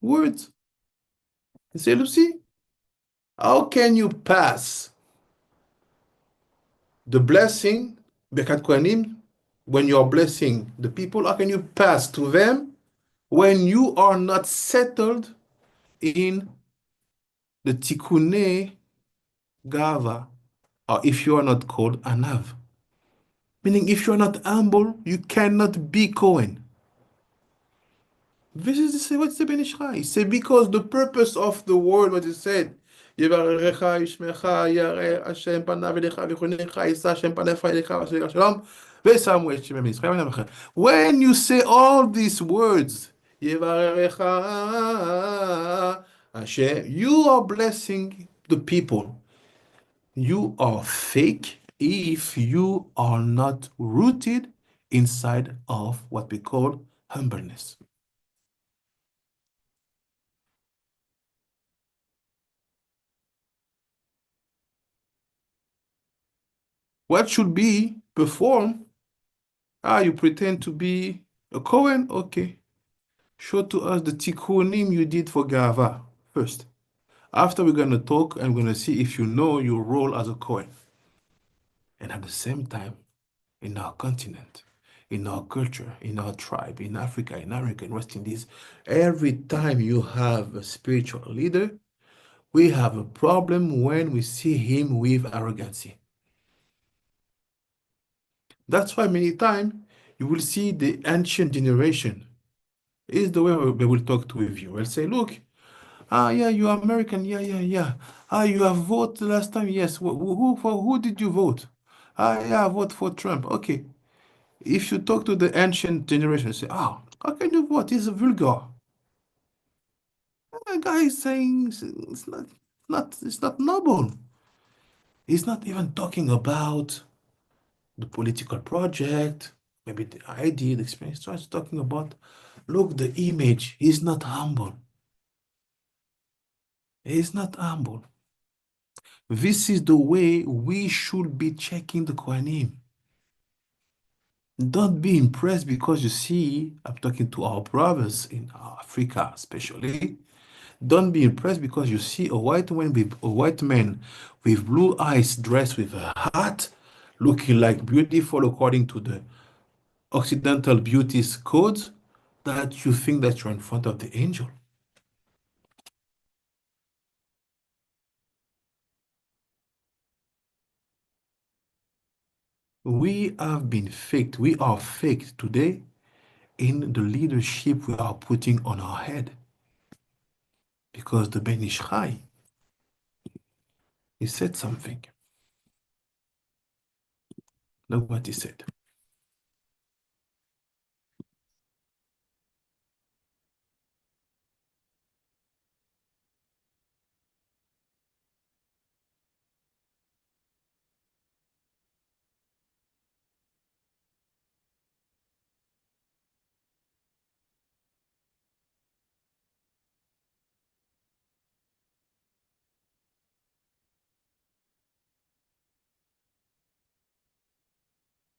words. He said, Lucy, how can you pass the blessing, Birkat Kohanim, when you are blessing the people? How can you pass to them when you are not settled in the Tikkune Gava, or if you are not called Anav? Meaning, if you are not humble, you cannot be Kohen. This is what's the Ben Ish Chai. He said, because the purpose of the word, what it said, Yevarecha, Yishmecha, Yareh, Hashem, Panav Elecha, Vichonecha, Yisa, Hashem, Panav Elecha, Vashem, Shalom, Vesam, Weshem, Israel, V'namachem. When you say all these words, Yevarecha, Hashem, you are blessing the people. You are fake if you are not rooted inside of what we call humbleness. What should be performed? You pretend to be a Cohen? Okay. Show to us the tikkunim you did for Gava first. After we're going to talk and we're going to see if you know your role as a Cohen. And at the same time, in our continent, in our culture, in our tribe, in Africa, in America, in West Indies, every time you have a spiritual leader, we have a problem when we see him with arrogancy. That's why many times you will see the ancient generation is the way they will talk to with you. They'll say, look, yeah, you are American, yeah. You have voted last time, yes. For who did you vote? Yeah, I vote for Trump. Okay. If you talk to the ancient generation, say, how can you vote? It's vulgar. A guy is saying it's not noble. He's not even talking about the political project, maybe the idea, the experience. Starts talking about, look, the image. He's not humble. He's not humble. This is the way we should be checking the Kohanim. Don't be impressed because you see, I'm talking to our brothers in Africa especially. Don't be impressed because you see a white man with blue eyes dressed with a hat, looking like beautiful according to the Occidental beauty's codes, that you think that you're in front of the angel. We have been faked. We are faked today in the leadership we are putting on our head. Because the Ben Ish Chai, he said something. Look what he said.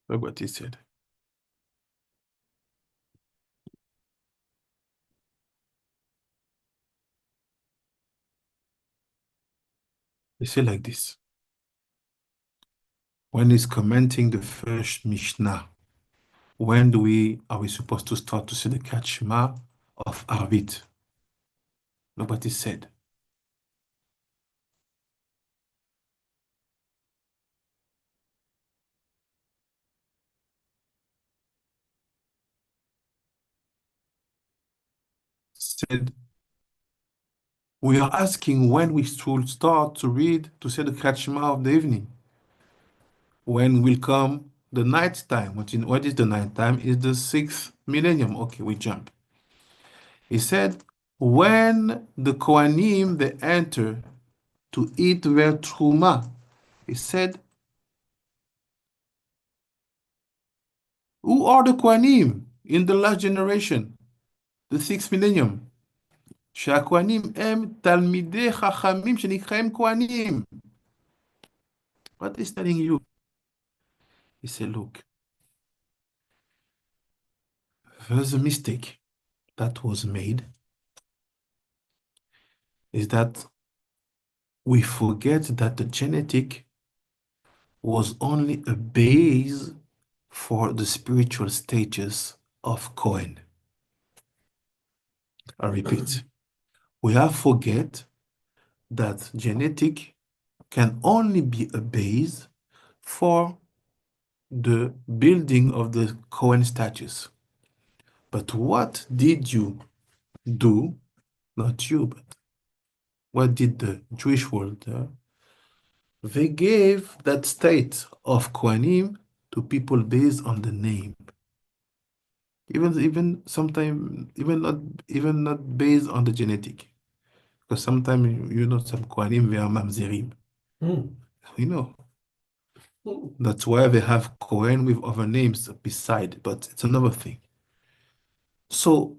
Look what he said. He said like this. When he's commenting the first Mishnah, when are we supposed to start to see the Kachma of Arvit? Look what he said. Said, we are asking when we should start to read, to say the Kachma of the evening. When will come the night time? What is the night time? Is the 6th millennium. Okay, we jump. He said, when the Kohanim, they enter to eat their truma, he said, who are the Kohanim in the last generation, the 6th millennium? שהכהנים הם תלמידי חכמים שנקראים כהנים. What is telling you? He said, look, there's a mistake that was made, is that we forget that the genetic was only a base for the spiritual stages of Cohen. I repeat, we have forget that genetic can only be a base for the building of the Cohen status. But what did you do, not you, but what did the Jewish world do? They gave that state of Kohanim to people based on the name. Even sometimes even not based on the genetic. Because sometimes you know some Kohanim they are mamzerim. You know. That's why they have Kohen with other names beside, but it's another thing. So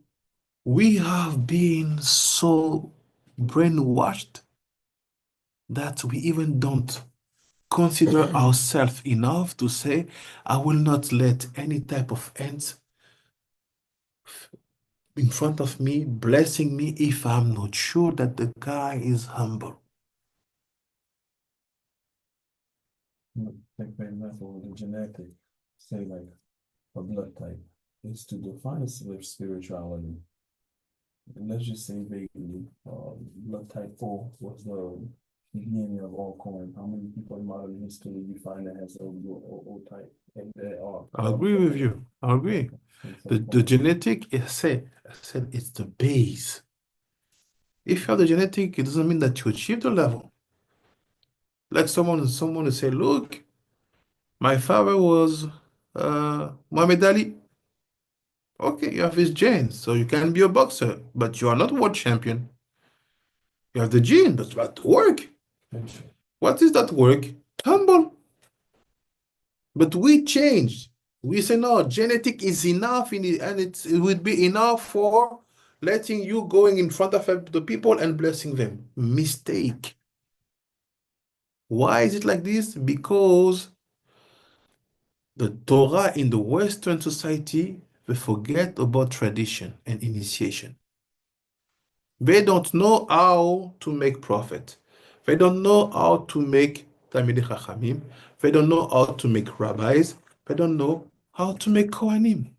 we have been so brainwashed that we even don't consider ourselves enough to say, I will not let any type of ants in front of me blessing me if I'm not sure that the guy is humble. Like for example, the genetic, say like a blood type, is to define spirituality. And let's just say vaguely, blood type 4 was the beginning of all coin. How many people in modern history you find that has O type? And they are. I agree with you. I agree. The genetic is I said it's the base. If you have the genetic, it doesn't mean that you achieve the level. Like someone will say, look, my father was Muhammad Ali. Okay, you have his genes, so you can be a boxer, but you are not world champion. You have the gene, but what work? What is that work? Humble. But we changed. We say no, genetic is enough and it would be enough for letting you going in front of the people and blessing them. Mistake. Why is it like this? Because the Torah in the Western society, they forget about tradition and initiation. They don't know how to make prophet. They don't know how to make Talmidei Chachamim. They don't know how to make rabbis. They don't know how to make Kohanim.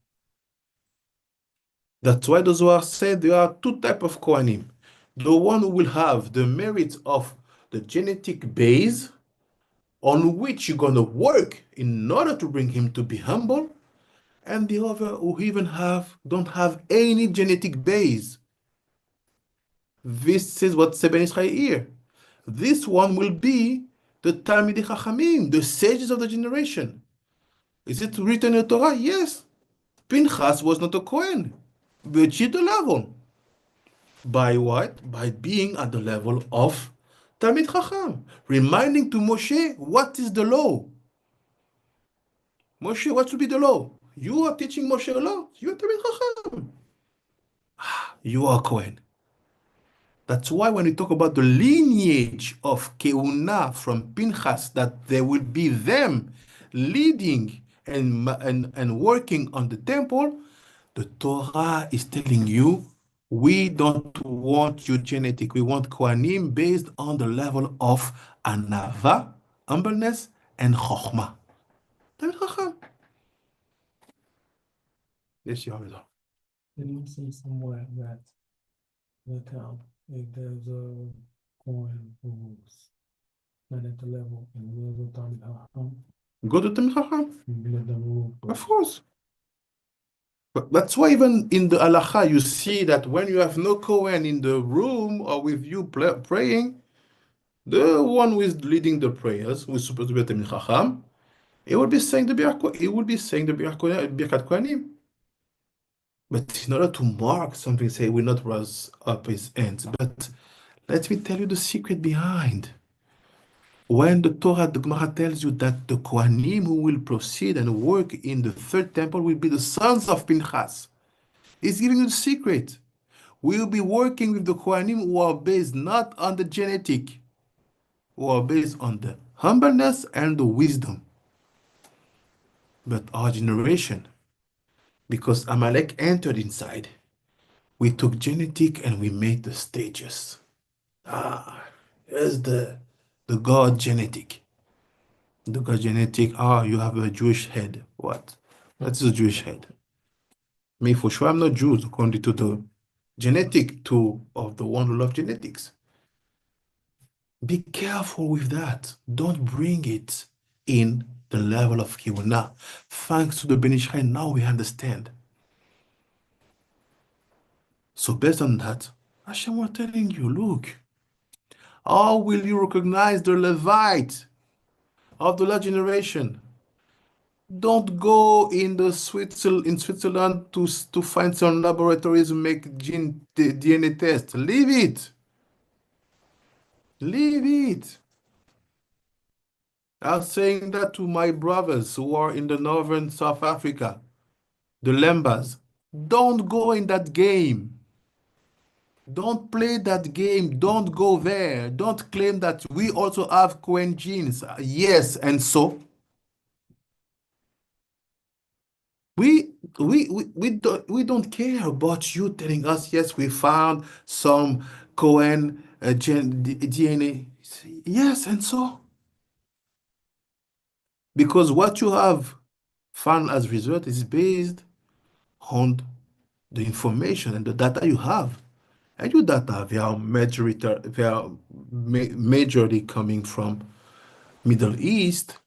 That's why the Zohar said there are two types of Kohanim. The one who will have the merit of the genetic base on which you're going to work in order to bring him to be humble, and the other who even don't have any genetic base. This is what Seben Israel here. This one will be the Talmidei Chachamim, the sages of the generation. Is it written in the Torah? Yes. Pinchas was not a Kohen. They achieved the level. By what? By being at the level of Talmid Chacham, reminding to Moshe what is the law. Moshe, what should be the law? You are teaching Moshe a law. You are Talmid Chacham. You are Kohen. That's why when we talk about the lineage of Kehuna from Pinchas, that there will be them leading and working on the temple, the Torah is telling you, we don't want your genetic. We want Kohanim based on the level of Anava, humbleness, and Chokhmah. Talmid Chacham. Yes, you have it. Didn't you say somewhere that if there's a coin who's not at the level and we'll go down Go to Talmid Chacham. let them move. Of course. But that's why even in the halacha, you see that when you have no Kohen in the room or with you praying, the one who is leading the prayers, who is supposed to be a Talmid Chacham, he will be saying the Birkat Kohanim. But in order to mark something, say, will not raise up his hands. But let me tell you the secret behind. When the Torah, the Gemara tells you that the Kohanim who will proceed and work in the third temple will be the sons of Pinchas, it's giving you the secret. We will be working with the Kohanim who are based not on the genetic, who are based on the humbleness and the wisdom. But our generation, because Amalek entered inside, we took genetic and we made the stages. Here's the God genetic. The God genetic, you have a Jewish head. What? That's a Jewish head. Me, for sure, I'm not Jews according to the genetic of the one who loves genetics. Be careful with that. Don't bring it in the level of Kehuna. Thanks to the Ben Ish Chai, now we understand. So based on that, Hashem was telling you, look, how will you recognize the Levite of the last generation? Don't go in Switzerland to find some laboratories to make DNA tests. Leave it. Leave it. I'm saying that to my brothers who are in the northern South Africa, the Lembas. Don't go in that game. Don't play that game. Don't go there. Don't claim that we also have Cohen genes. Yes, and so we don't care about you telling us, yes, we found some Cohen DNA. Yes, and so because what you have found as result is based on the information and the data you have. And your data, they are majorly coming from Middle East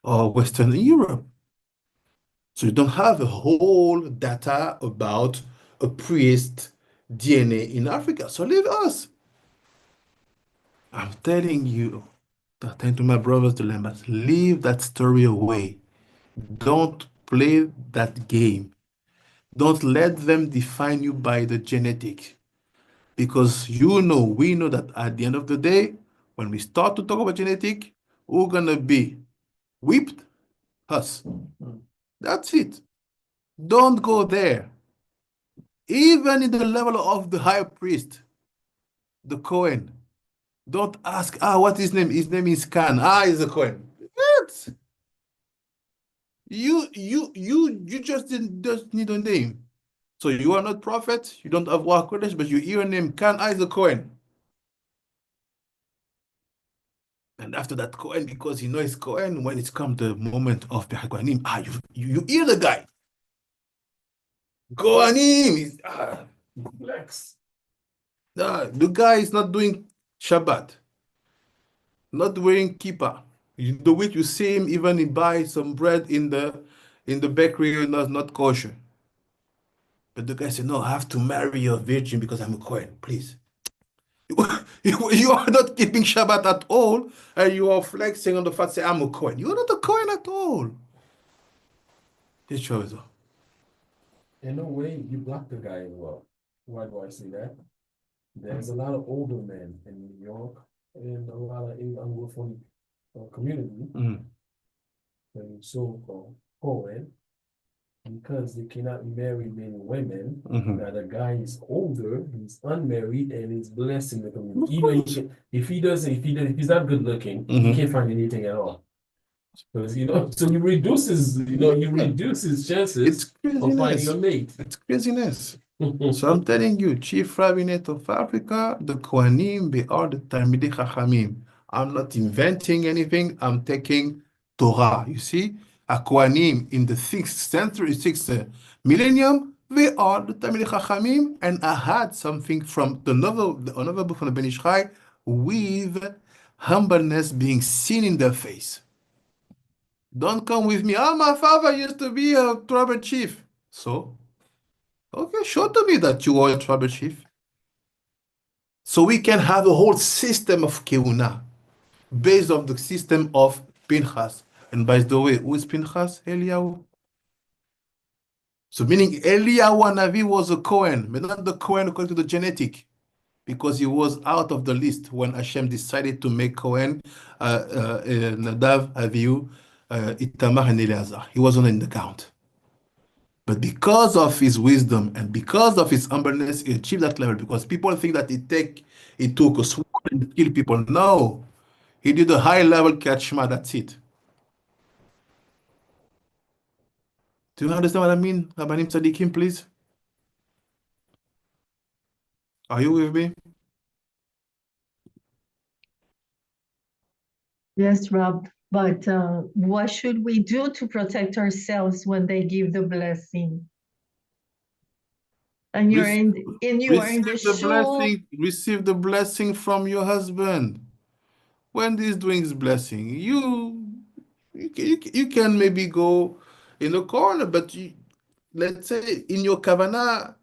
or Western Europe. So you don't have a whole data about a priest DNA in Africa. So leave us. I'm telling you, telling to my brothers, dilemmas, leave that story away. Don't play that game. Don't let them define you by the genetic. Because we know that at the end of the day, when we start to talk about genetic, who's gonna be whipped? Us. That's it. Don't go there. Even in the level of the high priest, the Cohen, don't ask, what's his name? His name is Khan. He's a Cohen. What? You just need a name. So you are not prophet, you don't have war Kodesh, but you hear a name, Khan, is a Cohen. And after that, Cohen, because he knows Cohen, when it's come the moment of the Kohanim, you hear the guy. Kohanim, relax. The guy is not doing Shabbat, not wearing kippah. The week you see him, even he buy some bread in the bakery, not kosher. But the guy said, no, I have to marry a virgin because I'm a Kohen, please. You are not keeping Shabbat at all, and you are flexing on the fact, say, I'm a Kohen. You are not a Kohen at all. It's true. In a way, you block the guy as well. Why do I say that? There's a lot of older men in New York and a lot of Anglophone community, and so-called Cohen, because they cannot marry many women. That a guy is older, he's unmarried, and he's blessed in the community. Even if he's not good looking, he can't find anything at all. Because so he reduces chances of finding a mate. It's craziness. So I'm telling you, Chief Rabbinate of Africa, the Kohanim, they are the Talmidei Chachamim. I'm not inventing anything. I'm taking Torah. You see, a Kohanim in the 6th millennium, they are the Talmidei Chachamim, and I had something from another book from the Ben Ish Chai with humbleness being seen in their face. Don't come with me. My father used to be a tribal chief. So, okay, show to me that you are a tribal chief. So we can have a whole system of Kehuna based on the system of Pinchas. And by the way, who is Pinchas? Eliyahu. So meaning Eliyahu Hanavi was a Cohen, but not the Cohen according to the genetic, because he was out of the list when Hashem decided to make Cohen, Nadav, Avihu, Itamar, and Eleazar. He wasn't in the count. But because of his wisdom and because of his humbleness, he achieved that level. Because people think that he took a sword and killed people. No, he did a high level kachma. That's it. Do you understand what I mean, Rabbanim Tzadikim, please? Are you with me? Yes, Rob. But what should we do to protect ourselves when they give the blessing? And you are in the shul. Receive the blessing from your husband. When he's doing his blessing, you can maybe go in a corner, but let's say in your kavanah,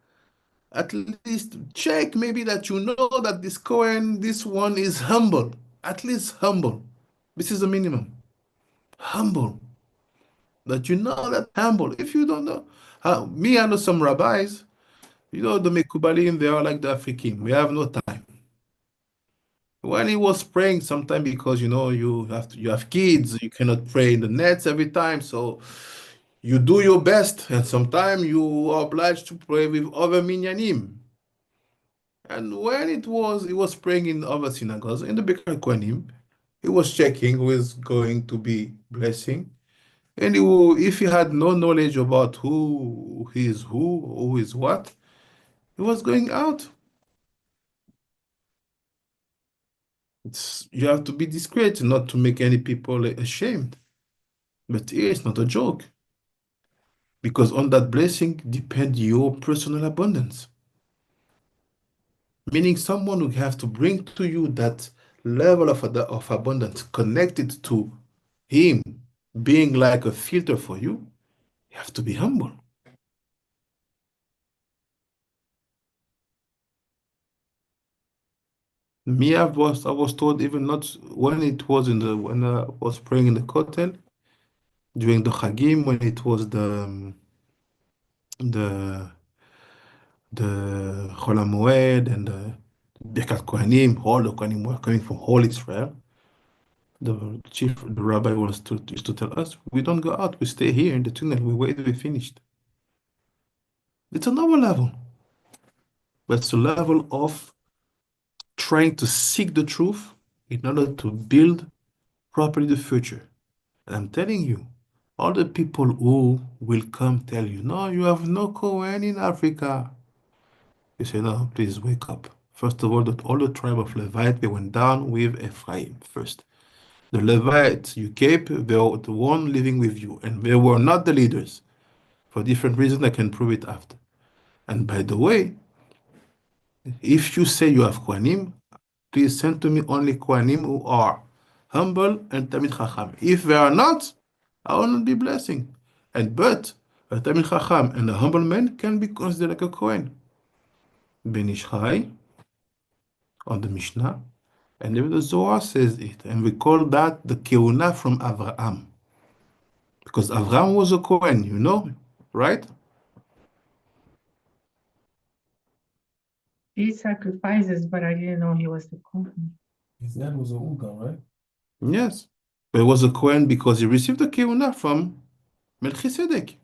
at least check maybe that you know that this Cohen, this one is humble. At least humble. This is the minimum. Humble. That you know that humble. If you don't know, me, I know some rabbis, the Mekubalim, they are like the African. We have no time. When he was praying, sometime because you have kids, you cannot pray in the nets every time, so you do your best, and sometimes you are obliged to pray with other minyanim. And when he was praying in other synagogues, in the Birkat Kohanim, he was checking who is going to be blessing. And if he had no knowledge about who is what, he was going out. You have to be discreet, not to make any people ashamed. But here it's not a joke. Because on that blessing depend your personal abundance. Meaning someone will have to bring to you that level of abundance connected to him being like a filter for you. You have to be humble. Me, I was told even not when it was when I was praying in the kotel during the Chagim, when it was the Chol HaMoed and the Birkat Kohanim, all the Kohanim were coming from whole Israel. The rabbi used to tell us, we don't go out, we stay here in the tunnel, we wait till we finished. It's another level, but it's a level of trying to seek the truth in order to build properly the future. And I'm telling you, all the people who will come tell you, no, you have no Kohen in Africa. You say, no, please wake up. First of all the tribe of Levite, they went down with Ephraim first. The Levites you kept, they were the one living with you, and they were not the leaders. For different reasons, I can prove it after. And by the way, if you say you have Kohanim, please send to me only Kohanim who are humble and Tamid Chacham. If they are not, I will not be blessing. But a Tamid Chacham and a humble man can be considered like a Kohen. Ben Ishchai on the Mishnah, and even the Zohar says it, and we call that the Kehuna from Avraham. Because Avraham was a Kohen, right? He sacrifices, but I didn't know he was the Kohen. His dad was a Uga, right? Yes. But he was a Kohen because he received the Kehuna from Melchizedek.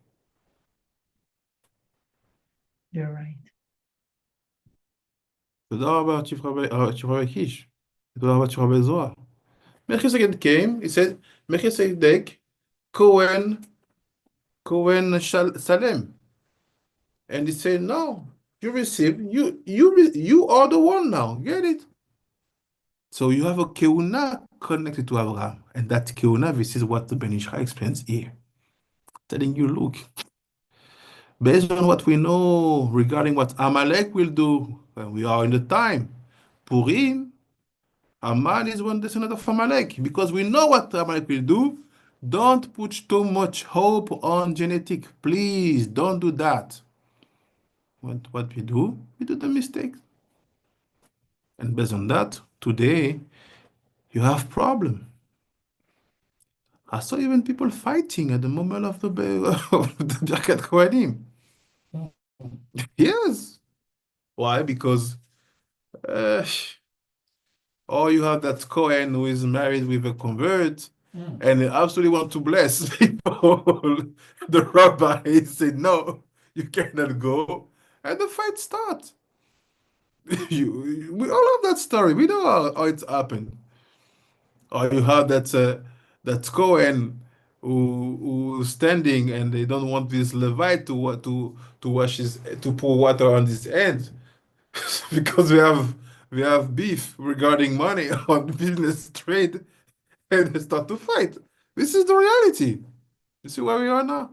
You're right. תודה רבה, Chief Rabbi Kish. תודה רבה, Chief Rabbi Zohar. Melchizedek came, he said, Melchizedek, Cohen Salem. And he said, no, you receive, you are the one now, get it? So you have a Kehuna connected to Abraham. And that Kehuna, this is what the Ben Ishai explains here. Telling you, look, based on what we know regarding what Amalek will do, when we are in the time, Purim, Aman is one descendant of Amalek, because we know what Amalek will do. Don't put too much hope on genetic. Please don't do that. What we do the mistake. And based on that, today, you have problem. I saw even people fighting at the moment of the Birkat Kohanim. Yes. Why? Because you have that Kohen who is married with a convert and they absolutely want to bless people. The rabbi said, no, you cannot go. And the fight starts. We all have that story. We know how it's happened. Or you have that Cohen who's standing and they don't want this Levite to wash to pour water on his head because we have beef regarding money on business trade and they start to fight. This is the reality. You see where we are now?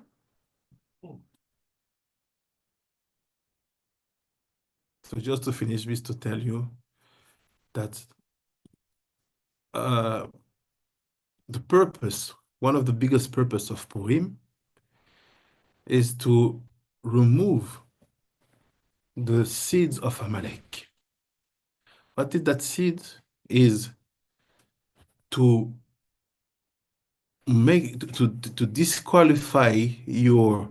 So just to finish this, to tell you that the purpose, one of the biggest purpose of Purim is to remove the seeds of Amalek. What is that seed? Is to make to disqualify your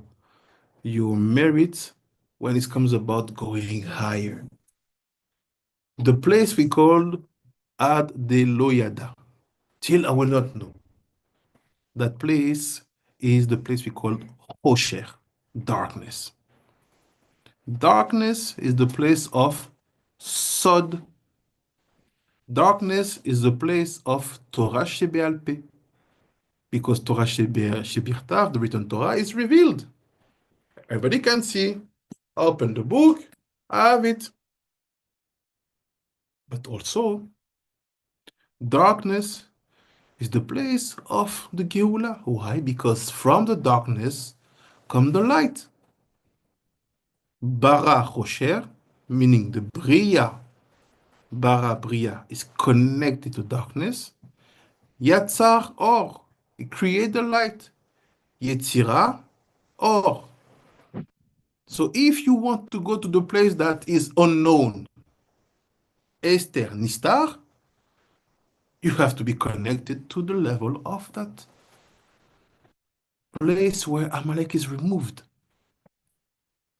merits when it comes about going higher. The place we call Ad de Loyada. Till I will not know. That place is the place we call Hosher, darkness. Darkness is the place of Sod. Darkness is the place of Torah Shebealpe. Because Torah Shebirtav, the written Torah, is revealed. Everybody can see. Open the book, I have it. But also, darkness is the place of the Geula. Why? Because from the darkness come the light. Bara Chosher, meaning the Bria, Bara Bria is connected to darkness. Yatzar Or, it create the light. Yetzira Or. So if you want to go to the place that is unknown, Esther Nistar, you have to be connected to the level of that place where Amalek is removed.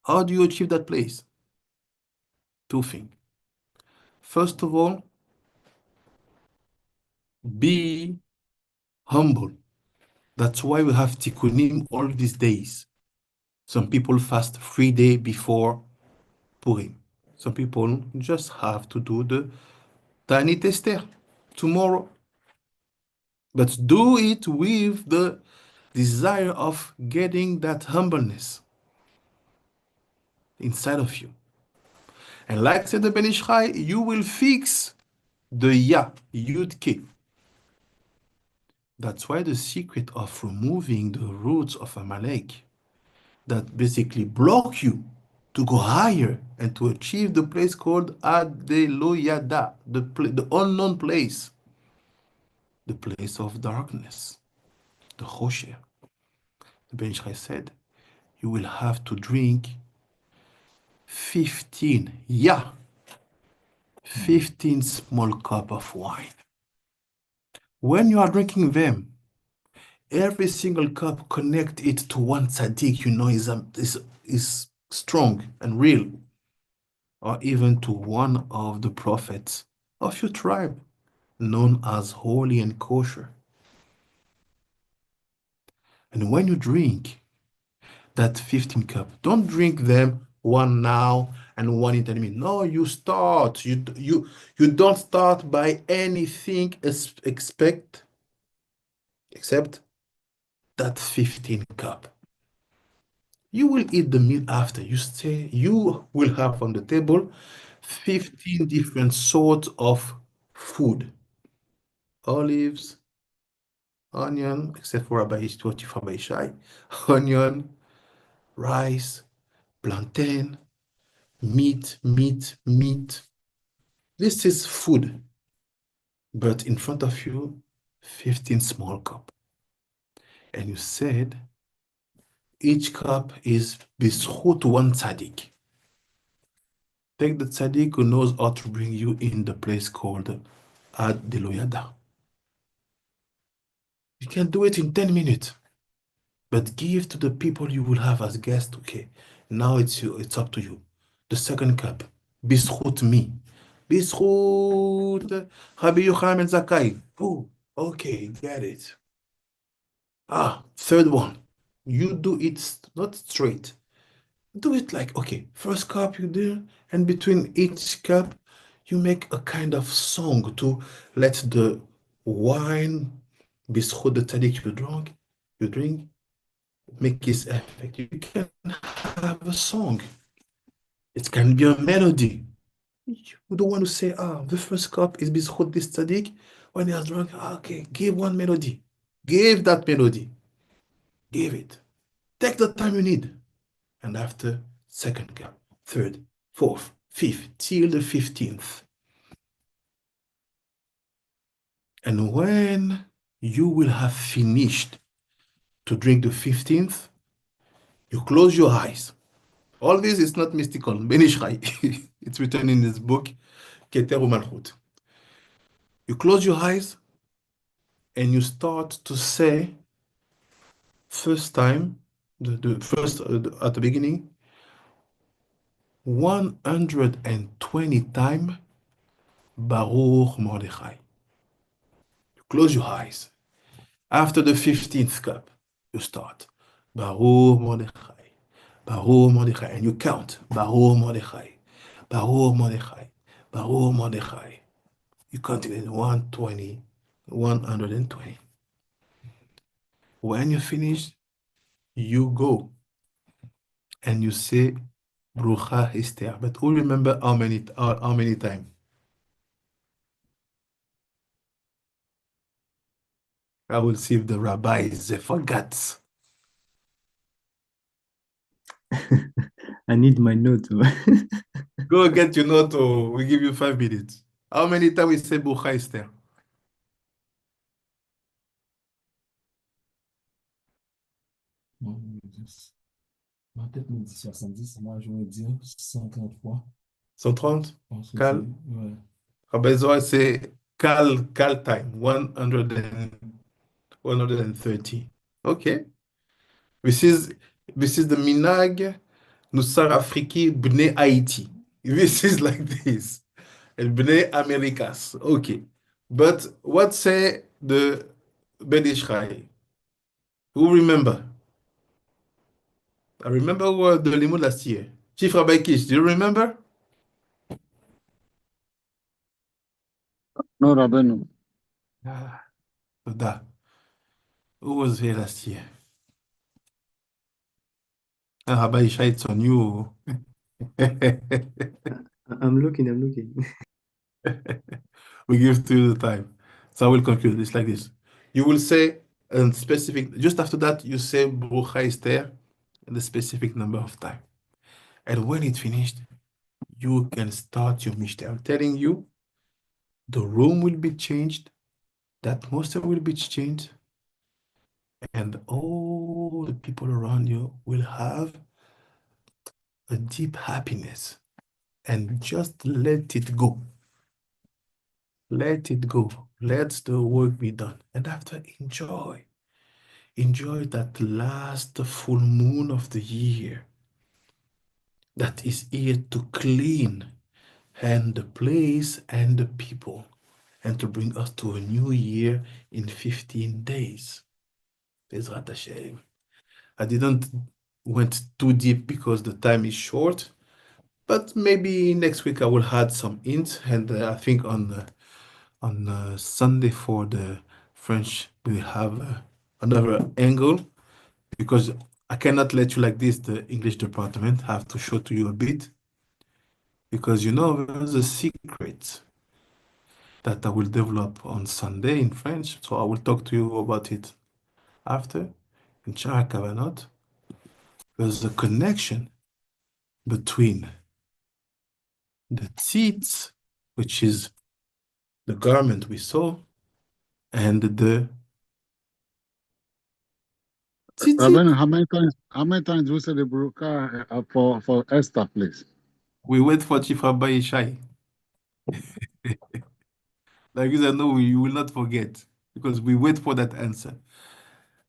How do you achieve that place? Two things. First of all, be humble. That's why we have tikkunim all these days. Some people fast 3 days before Purim. Some people just have to do the Tanit Esther tomorrow. But do it with the desire of getting that humbleness inside of you. And like said the Ben Ish Chai, you will fix the Ya, Yud Ke. That's why the secret of removing the roots of Amalek that basically block you to go higher and to achieve the place called Adeloyada, the unknown place, the place of darkness, the Chosher. The Ben Ish Chai said, you will have to drink 15, 15 small cup of wine. When you are drinking them, every single cup connect it to one tzaddik you know is strong and real, or even to one of the prophets of your tribe, known as holy and kosher. And when you drink that 15 cup, don't drink them one now and one in 10 minutes. No, you start. You don't start by anything except that 15 cup. You will eat the meal after. You will have on the table 15 different sorts of food. Olives, onion, except for Rabbi Shai, onion, rice, plantain, meat. This is food. But in front of you, 15 small cup. And you said, each cup is b'zchut one tzaddik. Take the tzaddik who knows how to bring you in the place called Ad Deloyada. You can do it in 10 minutes, but give to the people you will have as guests. Okay, now it's up to you. The second cup, b'zchut me. B'zchut Rabbi Yochanan Zakai. Oh, okay, get it. Third one. You do it not straight. Do it like, okay, first cup you do, and between each cup, you make a kind of song to let the wine, b'zchut the tzaddik you drink, make its effect. You can have a song. It can be a melody. You don't want to say, the first cup is b'zchut this tzaddik. When he has drunk, okay, give one melody. Give that melody. Give it. Take the time you need. And after second cup, third, fourth, fifth, till the 15th. And when you will have finished to drink the 15th, you close your eyes All this is not mystical. Benishrai. It's written in this book, Keter Umalchut. You close your eyes and you start to say, first time, the first at the beginning, 120 times Baruch Mordechai. You close your eyes. After the 15th cup, you start Baruch Mordechai, Baruch Mordechai, and you count Baruch Mordechai, Baruch Mordechai, Baruch Mordechai. You count it in 120, 120. When you finish, you go and you say Brucha Esther. But who remember how many times? I will see if the rabbis they forgot. I need my note. Go get your note or we give you 5 minutes. How many times we say Brucha Esther? Non, ma tête me dit 70, moi je vais dire 133. 130? Je pense que Cal? c'est, ouais. Rabbi Zohar say Cal time, 130. Okay. This is the Minag Nusar Afriki Bnei Haiti. This is like this. And Bnei Americas. Okay. But what say the Ben Ishrai? Who remember? I remember what the Limud last year. Chief Rabbi Kish, do you remember? No, Rabbeinu. Ah, Toda. Who was here last year? Ah, Rabbi Ishai, it's on you. I'm looking. We give to you the time. So I will conclude. It's like this. You will say a specific, just after that, you say Brucha Esther and the specific number of time. And when it's finished, you can start your Mishnah. I'm telling you, the room will be changed, the atmosphere will be changed, and all the people around you will have a deep happiness. And just let it go. Let it go. Let the work be done. And after, enjoy. Enjoy that last full moon of the year that is here to clean and the place and the people and to bring us to a new year in 15 days. Bezrat Hashem. I didn't went too deep because the time is short, but maybe next week I will add some hints and I think on Sunday for the French we have another angle because I cannot let you like this, the English department. I have to show to you a bit because there's a secret that I will develop on Sunday in French. So I will talk to you about it after in Shara Kavanot. There's a connection between the tzitz, which is the garment we saw, and the tzitzit. Rabbeinu, how many times do we say the Baruch for Esther, please? We wait for Chief Rabbi Ishai. Like this, I know you will not forget because we wait for that answer.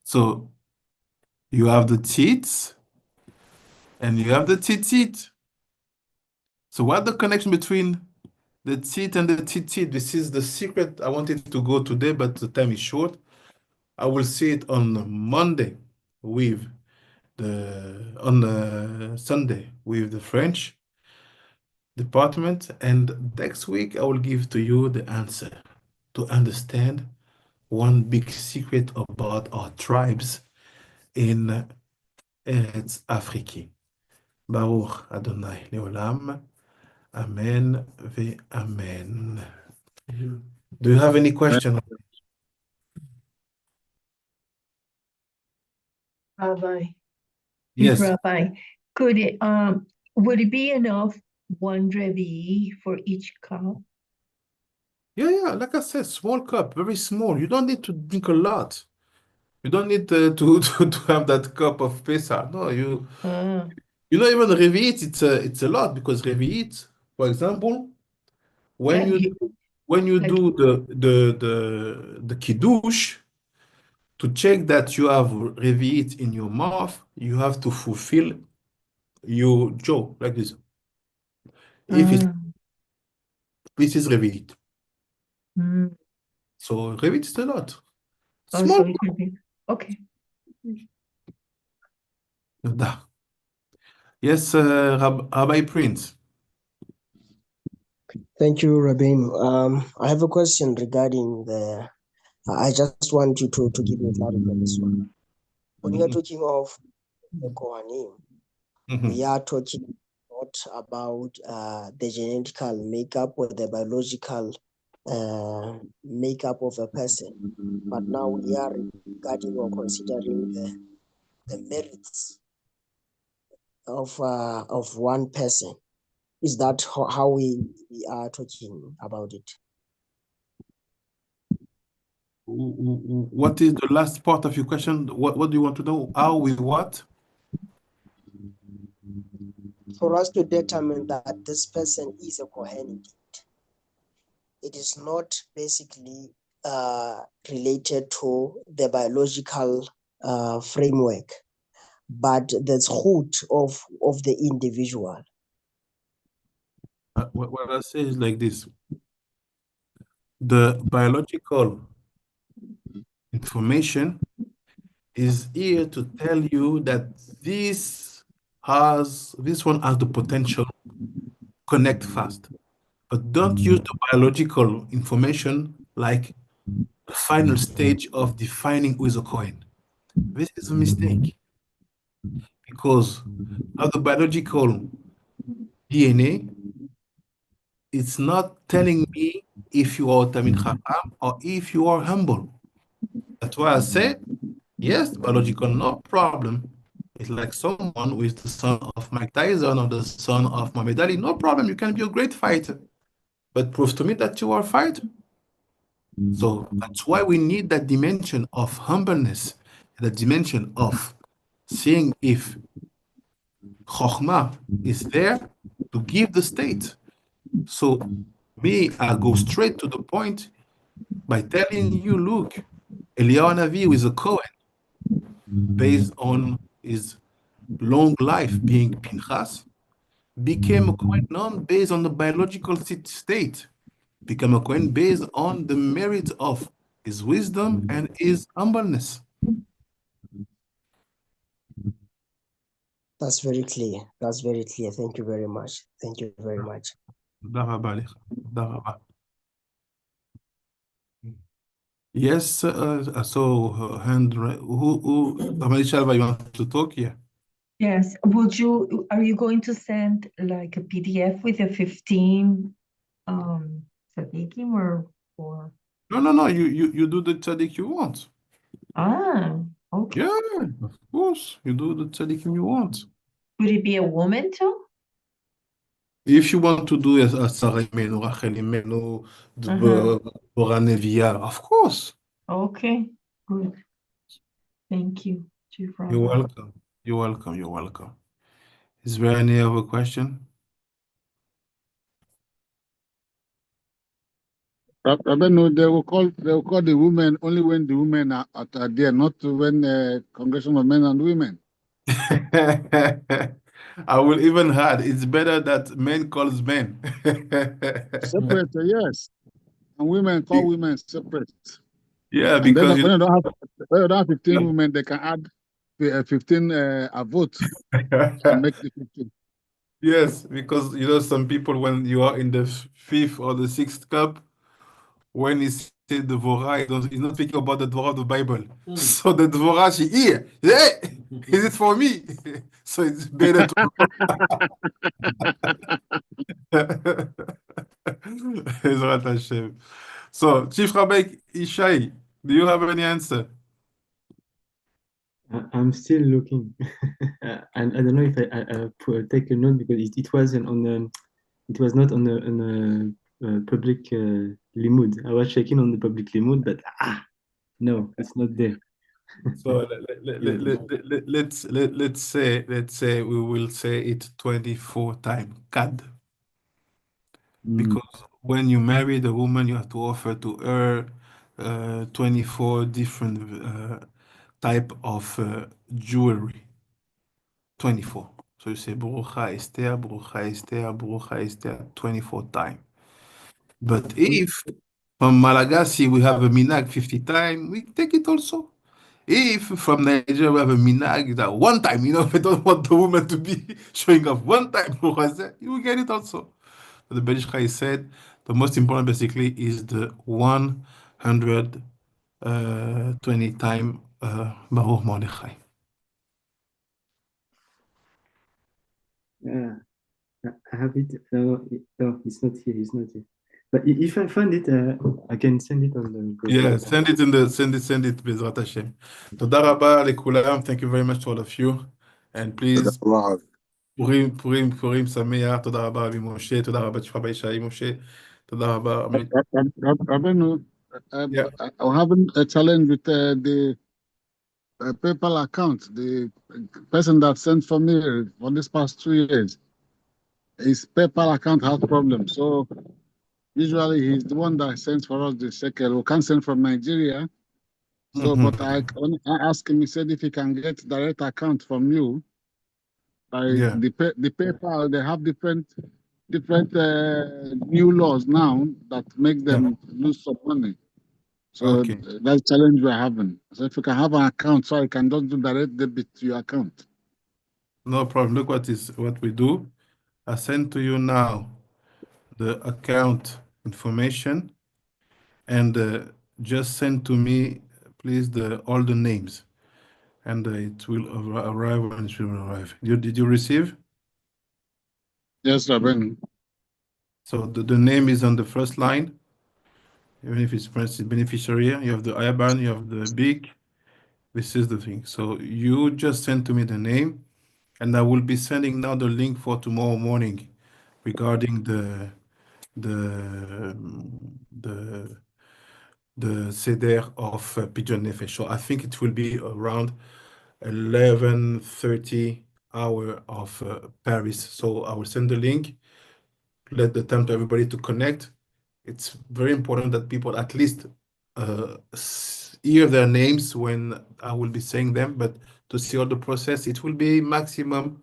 So you have the tzitz and you have the tzitzit. So what the connection between the tzit and the tzitzit? This is the secret I wanted to go today, but the time is short. I will see it on Monday with on Sunday with the French department, and next week I will give to you the answer to understand one big secret about our tribes in Eretz Afriki. Baruch Adonai Leolam. Amen ve Amen. Do you have any question? Rabbi, Yes. Rabbi, would it be enough one revi for each cup? Yeah. Like I said, small cup, very small. You don't need to drink a lot. You don't need to have that cup of Pesach. No, Ah, You know, even Revit, it's a lot because Revit, for example, when Yeah, you when you like do the kiddush, to check that you have Revit in your mouth, you have to fulfill your jaw like this. If it's mm, this is Revit. mm. So Revit is a lot. Oh, Small. so it can be okay. Da. Yes, Rabbi Prince. Thank you, Rabbeinu. I have a question regarding the. I just want you to give me clarity on this one. When you are Mhm, talking of the Kohanim, we mhm. are talking not about the genetical makeup or the biological makeup of a person, but now we are regarding or considering the merits of one person. Is that how we are talking about it? What is the last part of your question? What do you want to know? How we what? For us to determine that this person is a Kohen, it is not basically related to the biological framework, but the root of the individual. What I say is like this. The biological information is here to tell you that this one has the potential connect fast. But don't use the biological information like the final stage of defining who is a coin. This is a mistake because of the biological DNA, it's not telling me if you are Tamil Chacham or if you are humble. That's why I say, yes, biological, no problem. It's like someone who is the son of Mike Tyson or the son of Muhammad Ali, no problem. You can be a great fighter, but prove to me that you are a fighter. So that's why we need that dimension of humbleness, the dimension of seeing if Chokhmah is there to give the state. So me, I go straight to the point by telling you, look, Eliyahu Navi is a Cohen based on his long life being Pinchas, became a Cohen not based on the biological state, became a Cohen based on the merit of his wisdom and his humbleness. That's very clear. That's very clear. Thank you very much. Thank you very much. תודה רבה לך. תודה רבה. Yes, I saw her hand. Ramadi Shalva, you want to talk? Yeah. Yes. Are you going to send like a PDF with the 15 tzaddikim or No. You do the tzaddik you want. okay. Yeah, of course. You do the tzaddik you want. Could it be a woman too? If you want to do a Sarah Imenu, Rachel Imenu, Deborah Neviah, of course. Okay, good. Thank you, Chief You're Rabbi. welcome. You're welcome. You're welcome. Is there any other question? Rabbeinu, they will call the women only when the women are there, not when congregation of men and women. I will even add, it's better that men calls men. Separate, yes. And women call women separate. Yeah, And then because when you don't have 15 women, they can add 15 a vote and make the 15. yes, because some people when you are in the fifth or the sixth cup, when he said the Dvorah, he's not thinking about the Dvorah of the Bible. So the Dvorah she hear, hey, is it for me? So it's better to Ezrat Hashem. So, Chief Rabbi Ishai, do you have any answer? I'm still looking, and I don't know if I take a note because it wasn't on the, it was not on the public limud. I was checking on the public limud, but no, it's not there. So let's say we will say it 24 times. Kad. Because when you marry the woman, you have to offer to her 24 different type of jewelry. 24. So you say Brucha Esther, Brucha Esther, Brucha Esther 24 times. But if from Malagasy we have a minag 50 times, we take it also. If from Nigeria we have a minag that one time, we don't want the woman to be showing up one time, you will get it also. The British Chai said the most important basically is the 120 time Baruch Mordechai. Yeah, I have it. No, it's not here. It's not here. But if I find it, I can send it on the group. Yeah, send it Bezrat Hashem. תודה רבה לכולם. Thank you very much to all of you. And please, פורים שמח. תודה רבה רבי משה. תודה רבה תשפ"א ישי משה. תודה רבה. Rabbeinu, Yeah. I'm having a challenge with the PayPal account. The person that sent for me for this past 2 years, his PayPal account has problems. So usually he's the one that sends for us the shekel. We can't send from Nigeria. So, but when I asked him, he said if he can get direct account from you, Yeah. the PayPal, they have different new laws now that make them lose some money. So Okay. that's the challenge we're having. So if you can have an account, so I can just do direct debit to your account. No problem. Look what we do. I send to you now the account information, and just send to me, please, all the names, and it will arrive when it will arrive. Did you receive? Yes, Rabbeinu. So the name is on the first line, even if it's beneficiary. You have the IBAN, you have the BIC. This is the thing. So you just send to me the name, and I will be sending now the link for tomorrow morning regarding the seder of Pigeon Nefesh. So I think it will be around 11:30 hour of Paris. So I will send the link, let the time to everybody to connect. It's very important that people at least hear their names when I will be saying them, but to see all the process, it will be maximum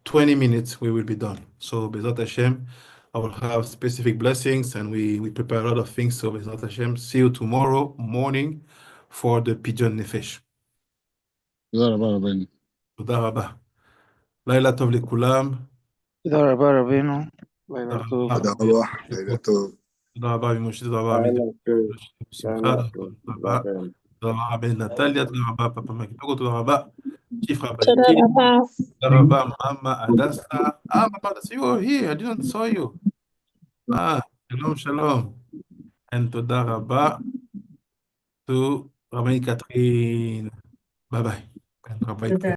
20 minutes, we will be done. So Bezat Hashem, I will have specific blessings, and we prepare a lot of things. So Bezat Hashem, see you tomorrow morning for the Pigeon Nefesh. תודה רבה, רבנו. תודה רבה. לילה טוב לכולם. תודה רבה רבינו, לילה טוב. תודה רבה. לילה טוב. תודה רבה ממשה, תודה רבה בשמחה, תודה רבה. תודה רבה בן נטליה, תודה רבה פאפה מקיטוגו, תודה רבה שפרה בליקי, תודה רבה מאמה הדסה. Mama Adasa, you were here, I didn't saw you. Shalom, shalom. And תודה רבה to רבנית קטרין. ביי ביי.